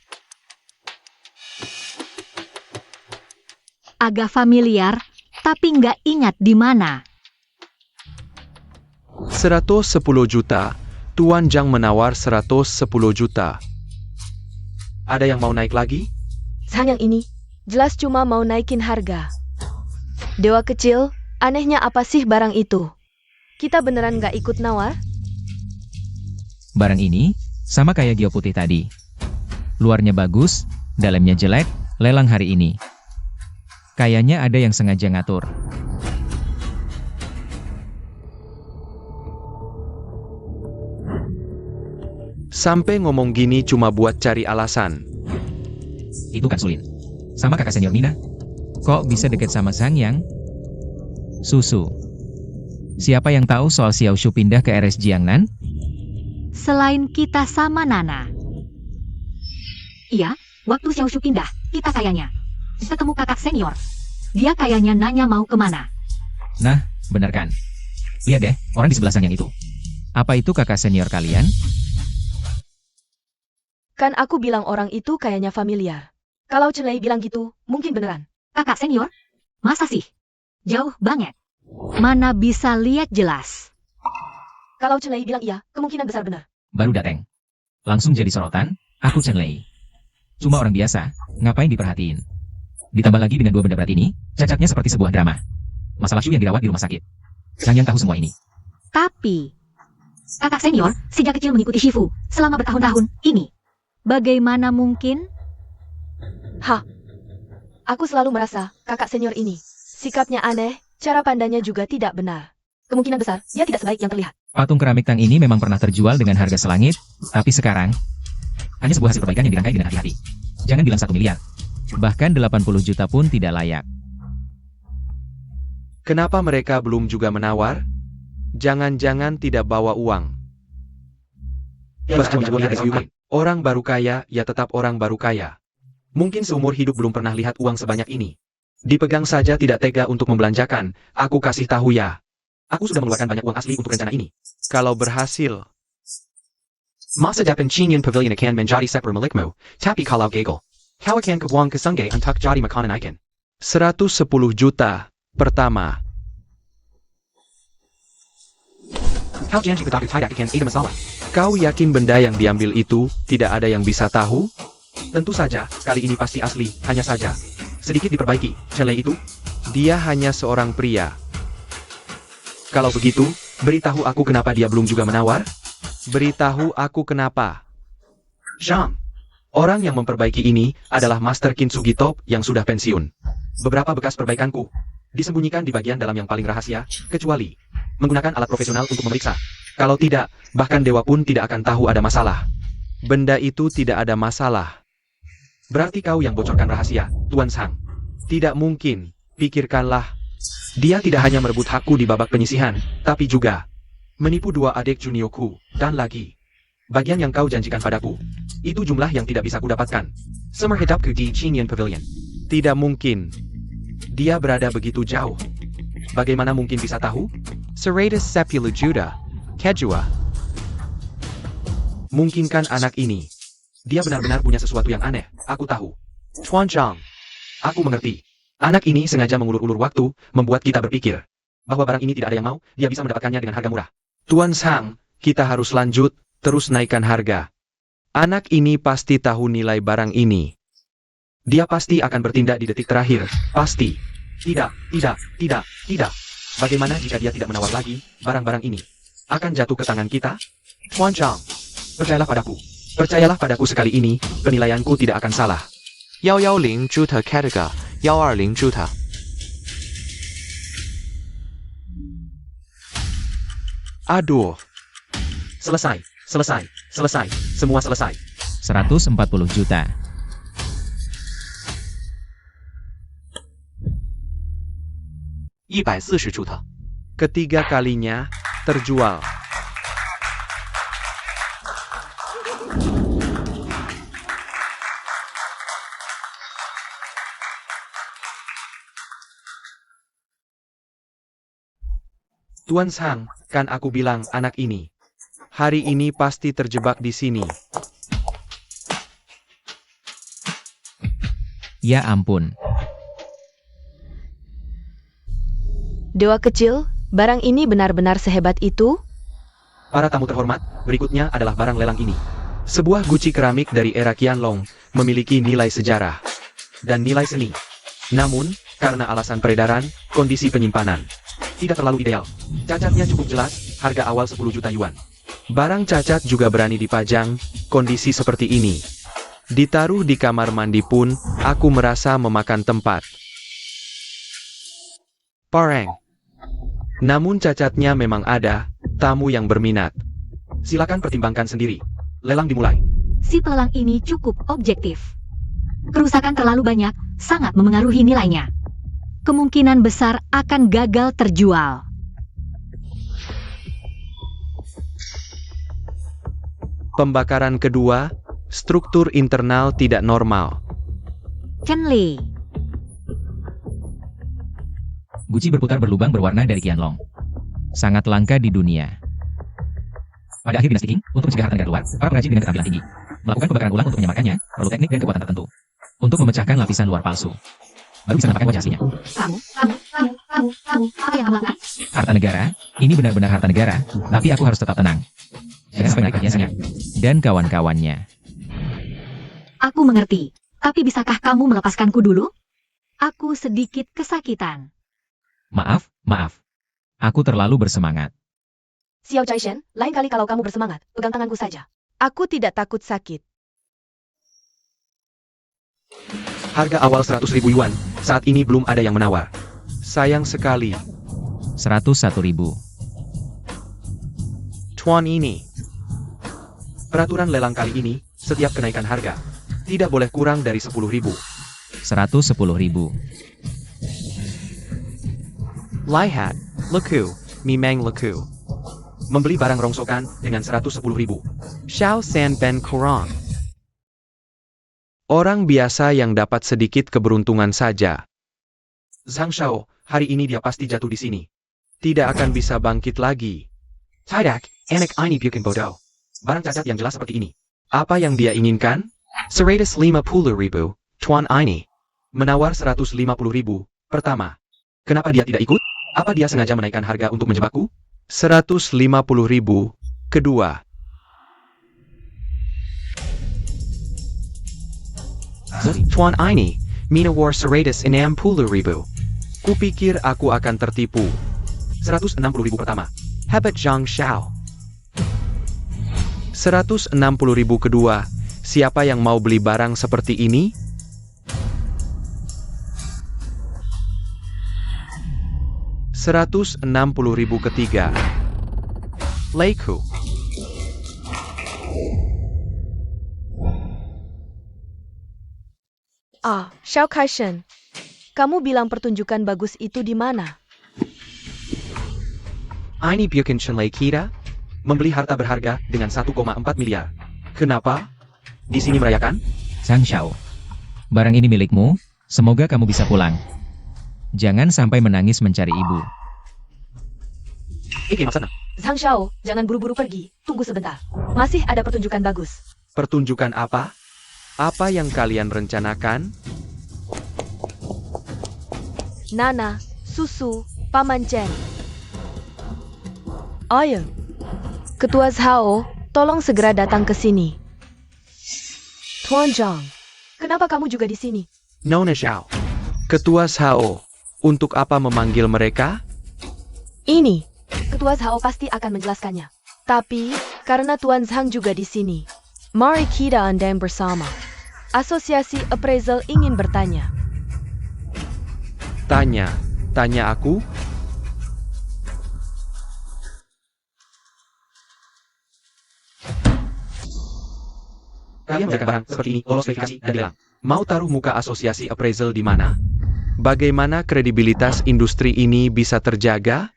Agak familiar, tapi nggak ingat di mana. 110 juta. Tuan Zhang menawar 110 juta. Ada yang mau naik lagi? Sayang ini, jelas cuma mau naikin harga. Dewa kecil, anehnya apa sih barang itu? Kita beneran nggak ikut nawar? Barang ini, sama kayak giok putih tadi. Luarnya bagus, dalamnya jelek, lelang hari ini. Kayaknya ada yang sengaja ngatur. Sampai ngomong gini cuma buat cari alasan. Itu kan Sulin. Sama kakak senior Nina. Kok bisa deket sama Sang Yang? Susu. Siapa yang tahu soal Xiao Shu pindah ke RS Jiangnan? Selain kita sama Nana. Iya, waktu Xiao Shu pindah, kita kayaknya ketemu kakak senior. Dia kayaknya nanya mau kemana. Nah, bener kan? Lihat deh, orang di sebelah Sang Yang itu. Apa itu kakak senior kalian? Kan aku bilang orang itu kayaknya familiar. Kalau Cenlei bilang gitu, mungkin beneran. Kakak senior? Masa sih? Jauh banget. Mana bisa lihat jelas. Kalau Cenlei bilang iya, kemungkinan besar benar. Baru dateng. Langsung jadi sorotan, aku Chen Lei. Cuma orang biasa, ngapain diperhatiin? Ditambah lagi dengan 2 benda berat ini, cacatnya seperti sebuah drama. Masalah Shu yang dirawat di rumah sakit. Chang Yang tahu semua ini. Tapi, kakak senior sejak kecil mengikuti Shifu selama bertahun-tahun ini. Bagaimana mungkin? Aku selalu merasa kakak senior ini sikapnya aneh, cara pandangnya juga tidak benar. Kemungkinan besar dia tidak sebaik yang terlihat. Patung keramik Tang ini memang pernah terjual dengan harga selangit, tapi sekarang hanya sebuah hasil perbaikan yang dirangkai dengan hati-hati. Jangan bilang 1 miliar. Bahkan 80 juta pun tidak layak. Kenapa mereka belum juga menawar? Jangan-jangan tidak bawa uang. Orang baru kaya, ya tetap orang baru kaya. Mungkin seumur hidup belum pernah lihat uang sebanyak ini. Dipegang saja tidak tega untuk membelanjakan, aku kasih tahu ya. Aku sudah mengeluarkan banyak uang asli untuk rencana ini. Kalau berhasil. Masa dapat Chinyan Pavilion akan menjadi seper milikmu, tapi kalau gagal, kau akan kebuang ke sungai untuk jadi makanan ikan. 110 juta. Pertama. Kau janji pedagang tidak akan ada masalah. Kau yakin benda yang diambil itu tidak ada yang bisa tahu? Tentu saja, kali ini pasti asli, hanya saja. Sedikit diperbaiki, jelek itu. Dia hanya seorang pria. Kalau begitu, beritahu aku kenapa dia belum juga menawar? Beritahu aku kenapa. Zhang, Orang yang memperbaiki ini adalah Master Kintsugi Top yang sudah pensiun. beberapa bekas perbaikanku disembunyikan di bagian dalam yang paling rahasia, kecuali menggunakan alat profesional untuk memeriksa. Kalau tidak, bahkan dewa pun tidak akan tahu ada masalah. Benda itu tidak ada masalah. Berarti kau yang bocorkan rahasia, Tuan Sang. Tidak mungkin, pikirkanlah. Dia tidak hanya merebut hakku di babak penyisihan, tapi juga menipu 2 adik juniorku, dan lagi. Bagian yang kau janjikan padaku, itu jumlah yang tidak bisa kudapatkan. Summer hidupku di Chinyan Pavilion. Tidak mungkin. Dia berada begitu jauh. Bagaimana mungkin bisa tahu? 110 juta. Kedua. Mungkinkan anak ini. Dia benar-benar punya sesuatu yang aneh, aku tahu. Tuan Zhang. Aku mengerti. Anak ini sengaja mengulur-ulur waktu, membuat kita berpikir bahwa barang ini tidak ada yang mau, dia bisa mendapatkannya dengan harga murah. Tuan Zhang, kita harus lanjut, terus naikkan harga. Anak ini pasti tahu nilai barang ini. Dia pasti akan bertindak di detik terakhir, pasti. Tidak. Bagaimana jika dia tidak menawar lagi, barang-barang ini akan jatuh ke tangan kita? Tuan Zhang, Percayalah padaku. Percayalah padaku sekali ini, penilaianku tidak akan salah. 110 juta Katega, 120 juta. Aduh. Selesai. Semua selesai. 140 juta. $140 juta. Ketiga kalinya, terjual. Tuan Zhang, kan aku bilang anak ini. Hari ini pasti terjebak di sini. Ya ampun. Dewa kecil, barang ini benar-benar sehebat itu? Para tamu terhormat, berikutnya adalah barang lelang ini. Sebuah guci keramik dari era Qianlong, memiliki nilai sejarah Dan nilai seni. Namun, karena alasan peredaran, kondisi penyimpanan tidak terlalu ideal. Cacatnya cukup jelas, harga awal 10 juta yuan. Barang cacat juga berani dipajang, kondisi seperti ini. Ditaruh di kamar mandi pun, aku merasa memakan tempat. Pareng. Namun cacatnya memang ada, tamu yang berminat. Silakan pertimbangkan sendiri. Lelang dimulai. Si pelelang ini cukup objektif. Kerusakan terlalu banyak, sangat memengaruhi nilainya. Kemungkinan besar akan gagal terjual. Pembakaran kedua, struktur internal tidak normal. Chen Li. Guci berputar berlubang berwarna dari Qianlong. Sangat langka di dunia. Pada akhir dinasti Qing, untuk mencegah harta negara keluar, para pengrajin dengan keterampilan tinggi melakukan pembakaran ulang untuk menyamarkannya, perlu teknik dan kekuatan tertentu untuk memecahkan lapisan luar palsu. Baru bisa menampakkan wajah aslinya. Apa yang kamu lakukan? Harta negara, ini benar-benar harta negara, tapi aku harus tetap tenang. Jangan sampai menarik perhiasannya. Dan kawan-kawannya. Aku mengerti. Tapi bisakah kamu melepaskanku dulu? Aku sedikit kesakitan. Maaf, maaf. Aku terlalu bersemangat. Xiao Chaishen, lain kali kalau kamu bersemangat, pegang tanganku saja. Aku tidak takut sakit. Harga awal 100.000 yuan, saat ini belum ada yang menawar. Sayang sekali. 101.000. Tuan ini. Peraturan lelang kali ini, setiap kenaikan harga, tidak boleh kurang dari 10.000. 110.000. Lihat, leku, mimeng leku. Membeli barang rongsokan dengan 110.000. Xiao San Ben Kurang. Orang biasa yang dapat sedikit keberuntungan saja. Zhang Shao, hari ini dia pasti jatuh di sini. Tidak akan bisa bangkit lagi. Tidak, enak ini bikin bodoh. Barang cacat yang jelas seperti ini. Apa yang dia inginkan? 150.000, Tuan ini. Menawar 150.000, pertama. Kenapa dia tidak ikut? Apa dia sengaja menaikkan harga untuk menjebakku? 150.000, kedua. Tuan ini, menawar 160.000. Kupikir aku akan tertipu. 160.000 pertama. Hebat Zhang Shao. 160.000 kedua. Siapa yang mau beli barang seperti ini? Rp160.000 ketiga. Leiku. Xiao Kaishen. Kamu bilang pertunjukan bagus itu di mana? Ini bukan Shenlei kita? Membeli harta berharga dengan 1,4 miliar. Kenapa? Di sini merayakan? Zhang Shao. Barang ini milikmu, semoga kamu bisa pulang. Jangan sampai menangis mencari ibu. Maksana. Zhang Shao, jangan buru-buru pergi. Tunggu sebentar. Masih ada pertunjukan bagus. Pertunjukan apa? Apa yang kalian rencanakan? Nana, susu, Paman Chen. Ayo. Ketua Zhao, tolong segera datang ke sini. Tuan Zhang, kenapa kamu juga di sini? Nona Xiao. Ketua Zhao, untuk apa memanggil mereka? Ini, Ketua Zhao pasti akan menjelaskannya. Tapi, karena Tuan Zhang juga di sini, mari kita andam bersama. Asosiasi Appraisal ingin bertanya. Tanya aku? Kalian menjaga barang seperti ini, lolos verifikasi dan lelang. Mau taruh muka asosiasi appraisal di mana? Bagaimana kredibilitas industri ini bisa terjaga?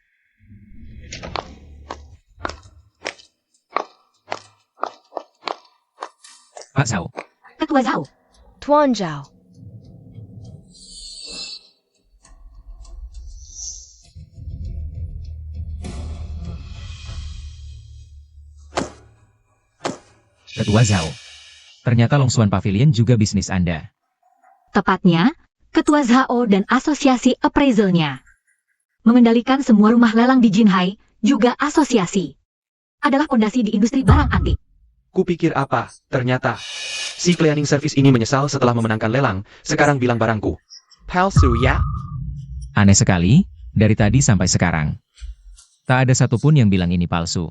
Pak Zhao. Ketua Zhao. Tuan Zhao. Ketua Zhao. Ternyata Longsuan Pavilion juga bisnis Anda. Tepatnya, Ketua Zhao dan asosiasi appraisalnya. Mengendalikan semua rumah lelang di Jinhai, juga asosiasi. Adalah fondasi di industri barang antik. Kupikir apa? Ternyata si cleaning service ini menyesal setelah memenangkan lelang, sekarang bilang barangku Palsu ya? Aneh sekali, dari tadi sampai sekarang. Tak ada satupun yang bilang ini palsu.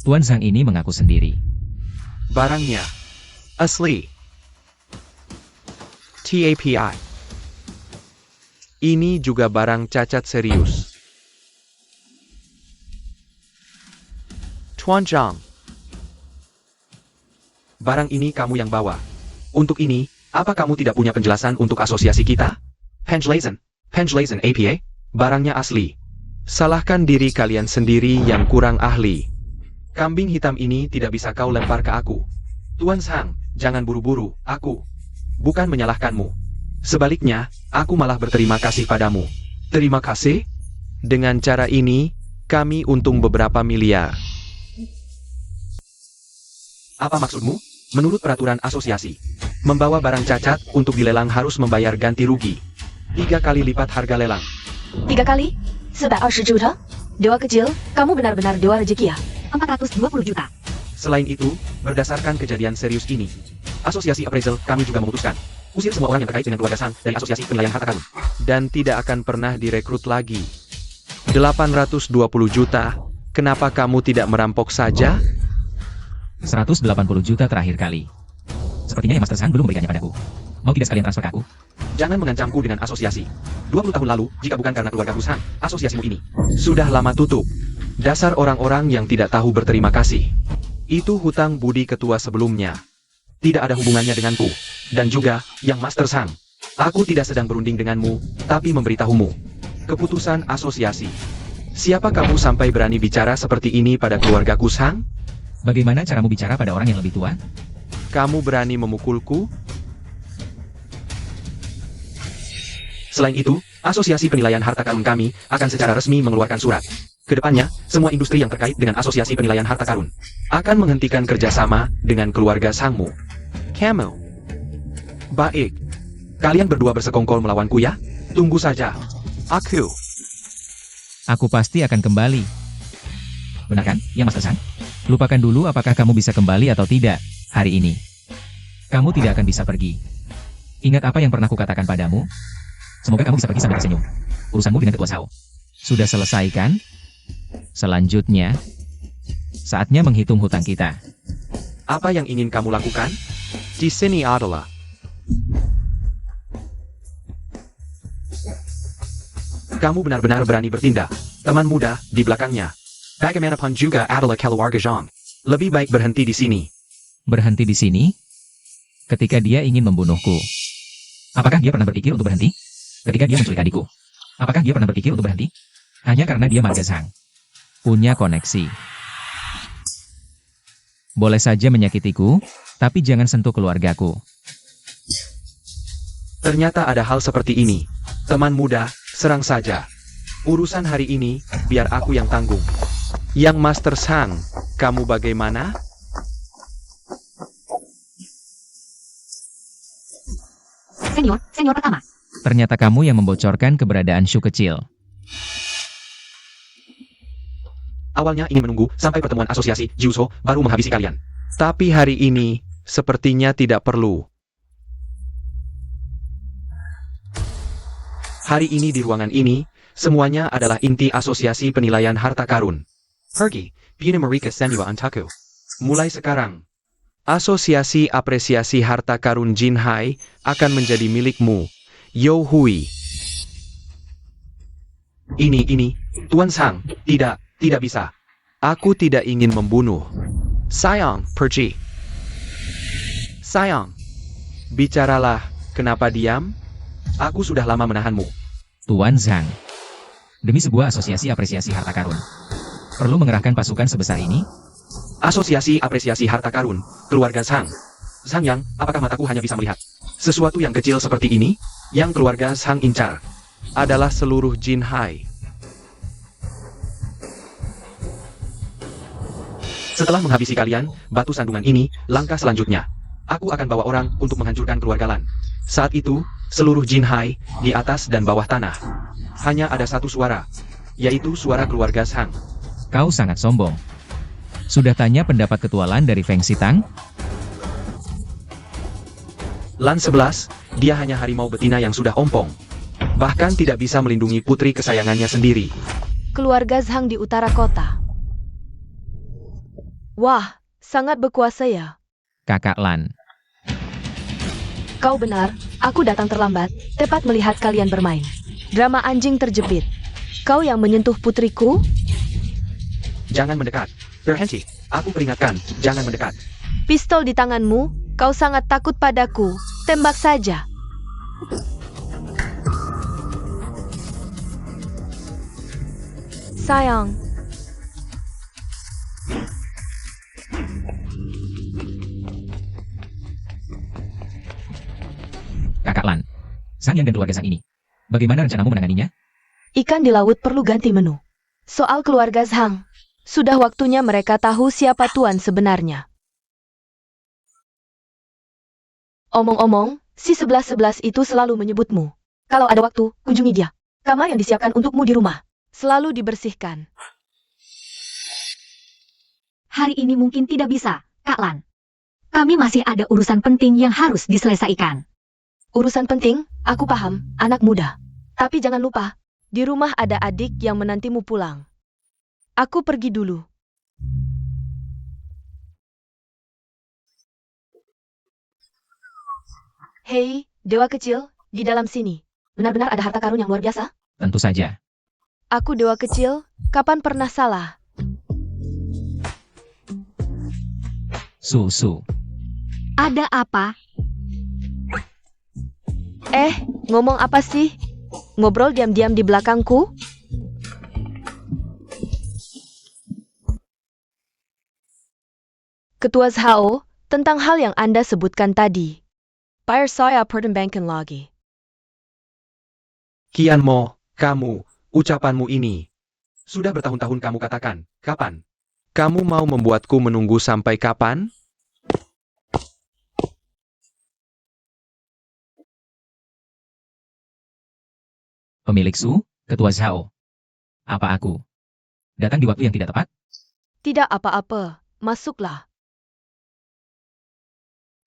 Tuan Zhang ini mengaku sendiri. Barangnya asli. TAPI. Ini juga barang cacat serius. Tuan Zhang. Barang ini kamu yang bawa. Untuk ini, apa kamu tidak punya penjelasan untuk asosiasi kita? Penjelasan APA, barangnya asli. Salahkan diri kalian sendiri yang kurang ahli. Kambing hitam ini tidak bisa kau lempar ke aku. Tuan Zhang, jangan buru-buru, aku bukan menyalahkanmu. Sebaliknya, aku malah berterima kasih padamu. Terima kasih? Dengan cara ini, kami untung beberapa miliar. Apa maksudmu? Menurut peraturan asosiasi, membawa barang cacat untuk dilelang harus membayar ganti rugi 3 kali lipat harga lelang. 3 kali? 120 juta? Dewa kecil, kamu benar-benar dewa rezeki ya? 420 juta. Selain itu, berdasarkan kejadian serius ini, asosiasi appraisal kami juga memutuskan Usir semua orang yang terkait dengan keluarga Sang dari Asosiasi Penilaian Harta Karun. Dan tidak akan pernah direkrut lagi. 820 juta, kenapa kamu tidak merampok saja? 180 juta terakhir kali. Sepertinya yang Master Sang belum memberikannya padaku. Mau tidak sekalian transfer ke aku? Jangan mengancamku dengan asosiasi. 20 tahun lalu, jika bukan karena keluarga Sang, asosiasimu ini sudah lama tutup. Dasar orang-orang yang tidak tahu berterima kasih. Itu hutang budi ketua sebelumnya. Tidak ada hubungannya denganku. Dan juga, yang Master Sang. Aku tidak sedang berunding denganmu, tapi memberitahumu. Keputusan asosiasi. Siapa kamu sampai berani bicara seperti ini pada keluargaku Sang? Bagaimana caramu bicara pada orang yang lebih tua? Kamu berani memukulku? Selain itu, Asosiasi Penilaian Harta Karun kami akan secara resmi mengeluarkan surat. Kedepannya, semua industri yang terkait dengan Asosiasi Penilaian Harta Karun akan menghentikan kerjasama dengan keluarga Sangmu. Kamu. Baik. Kalian berdua bersekongkol melawanku ya? Tunggu saja. Aku. Aku pasti akan kembali. Benar kan, ya Master Sang? Lupakan dulu apakah kamu bisa kembali atau tidak hari ini. Kamu tidak akan bisa pergi. Ingat apa yang pernah kukatakan padamu? Semoga kamu bisa pergi sambil tersenyum. Urusanmu dengan Ketua Sao sudah selesai kan? Selanjutnya, saatnya menghitung hutang kita. Apa yang ingin kamu lakukan? Di sini adalah. Kamu benar-benar berani bertindak. Teman muda di belakangnya. Bagaimanapun juga adalah keluarga Zhang. Lebih baik berhenti di sini. Berhenti di sini? Ketika dia ingin membunuhku. Apakah dia pernah berpikir untuk berhenti? Ketika dia menculik adikku. Apakah dia pernah berpikir untuk berhenti? Hanya karena dia marga Zhang. Punya koneksi. Boleh saja menyakitiku, tapi jangan sentuh keluargaku. Ternyata ada hal seperti ini. Teman muda, serang saja. Urusan hari ini, biar aku yang tanggung. Yang Master Sang, kamu bagaimana? Senior pertama. Ternyata kamu yang membocorkan keberadaan Shu kecil. Awalnya ingin menunggu sampai pertemuan asosiasi Jiuso baru menghabisi kalian. Tapi hari ini, sepertinya tidak perlu. Hari ini di ruangan ini, semuanya adalah inti asosiasi penilaian harta karun. Pergi, Bina Marika Senua Antaku. Mulai sekarang, Asosiasi Apresiasi Harta Karun Jinhai akan menjadi milikmu, Yo Hui. ini, Tuan Sang, tidak bisa. Aku tidak ingin membunuh. Sayang, pergi. Sayang, bicaralah, kenapa diam? Aku sudah lama menahanmu. Tuan Zhang. Demi sebuah asosiasi apresiasi harta karun. Perlu mengerahkan pasukan sebesar ini? Asosiasi Apresiasi Harta Karun, keluarga Sang. Sang Yang, apakah mataku hanya bisa melihat sesuatu yang kecil seperti ini? Yang keluarga Sang incar adalah seluruh Jinhai. Setelah menghabisi kalian, batu sandungan ini, langkah selanjutnya. Aku akan bawa orang untuk menghancurkan keluarga Lan. Saat itu, seluruh Jinhai, di atas dan bawah tanah. Hanya ada satu suara, yaitu suara keluarga Sang. Kau sangat sombong. Sudah tanya pendapat Ketua Lan dari Feng Xitang? Lan 11, dia hanya harimau betina yang sudah ompong. Bahkan tidak bisa melindungi putri kesayangannya sendiri. Keluarga Zhang di utara kota. Wah, sangat berkuasa ya. Kakak Lan. Kau benar, aku datang terlambat, tepat melihat kalian bermain. Drama anjing terjepit. Kau yang menyentuh putriku? Jangan mendekat. Berhenti. Aku peringatkan, jangan mendekat. Pistol di tanganmu, kau sangat takut padaku. Tembak saja. Sayang. Kakak Lan. Sang Yang dan keluarga Sang ini. Bagaimana rencanamu menanganinya? Ikan di laut perlu ganti menu. Soal keluarga Zhang, sudah waktunya mereka tahu siapa tuan sebenarnya. Omong-omong, si 11-11 itu selalu menyebutmu. Kalau ada waktu, kunjungi dia. Kamar yang disiapkan untukmu di rumah selalu dibersihkan. Hari ini mungkin tidak bisa, Kak Lan. Kami masih ada urusan penting yang harus diselesaikan. Urusan penting, aku paham, anak muda. Tapi jangan lupa, di rumah ada adik yang menantimu pulang. Aku pergi dulu. Hei, dewa kecil, di dalam sini. Benar-benar ada harta karun yang luar biasa? Tentu saja. Aku dewa kecil, kapan pernah salah? Su. Ada apa? Ngomong apa sih? Ngobrol diam-diam di belakangku? Ketua Zhao, tentang hal yang Anda sebutkan tadi. Biar saya pertimbangkan lagi. Kian Mo, kamu, ucapanmu ini. Sudah bertahun-tahun kamu katakan, kapan? Kamu mau membuatku menunggu sampai kapan? Pemilik Su, Ketua Zhao. Apa aku datang di waktu yang tidak tepat? Tidak apa-apa, masuklah.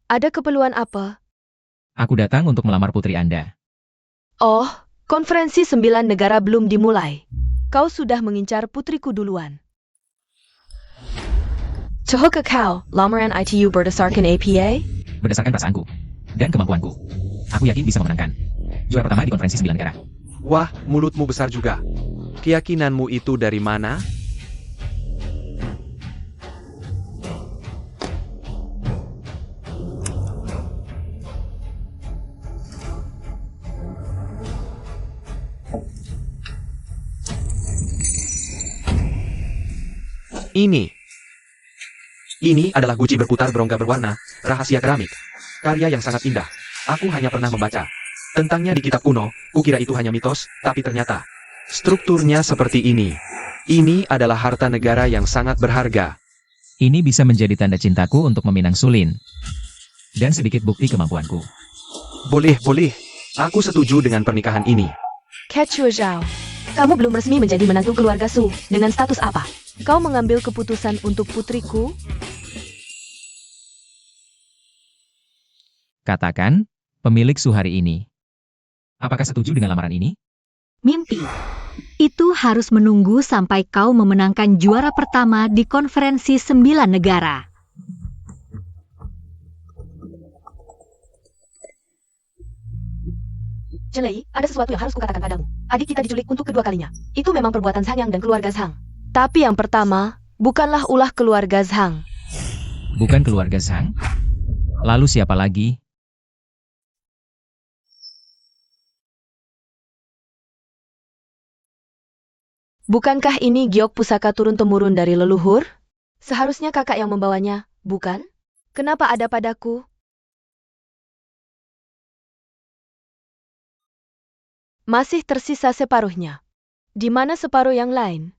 Ada keperluan apa? Aku datang untuk melamar putri Anda. Oh, konferensi 9 negara belum dimulai. Kau sudah mengincar putriku duluan. Tahukah kau, lamaran ITU berdasarkan APA? Berdasarkan perasaanku dan kemampuanku, aku yakin bisa memenangkan juara pertama di konferensi 9 negara. Wah, mulutmu besar juga. Keyakinanmu itu dari mana? Ini adalah guci berputar berongga berwarna, rahasia keramik. Karya yang sangat indah. Aku hanya pernah membaca tentangnya di kitab kuno, kukira itu hanya mitos, tapi ternyata Strukturnya seperti ini. Ini adalah harta negara yang sangat berharga. Ini bisa menjadi tanda cintaku untuk meminang Sulin. Dan sedikit bukti kemampuanku. boleh. Aku setuju dengan pernikahan ini. Ketua Zhao, kamu belum resmi menjadi menantu keluarga Su. Dengan status apa? Kau mengambil keputusan untuk putriku? Katakan, pemilik Su hari ini. Apakah setuju dengan lamaran ini? Mimpi. Itu harus menunggu sampai kau memenangkan juara pertama di konferensi 9 negara. Jelei, ada sesuatu yang harus kukatakan padamu. Adik kita diculik untuk kedua kalinya. Itu memang perbuatan Zhang Yang dan keluarga Zhang. Tapi yang pertama, bukanlah ulah keluarga Zhang. Bukan keluarga Zhang? Lalu siapa lagi? Bukankah ini giok pusaka turun-temurun dari leluhur? Seharusnya kakak yang membawanya, bukan? Kenapa ada padaku? Masih tersisa separuhnya. Di mana separuh yang lain?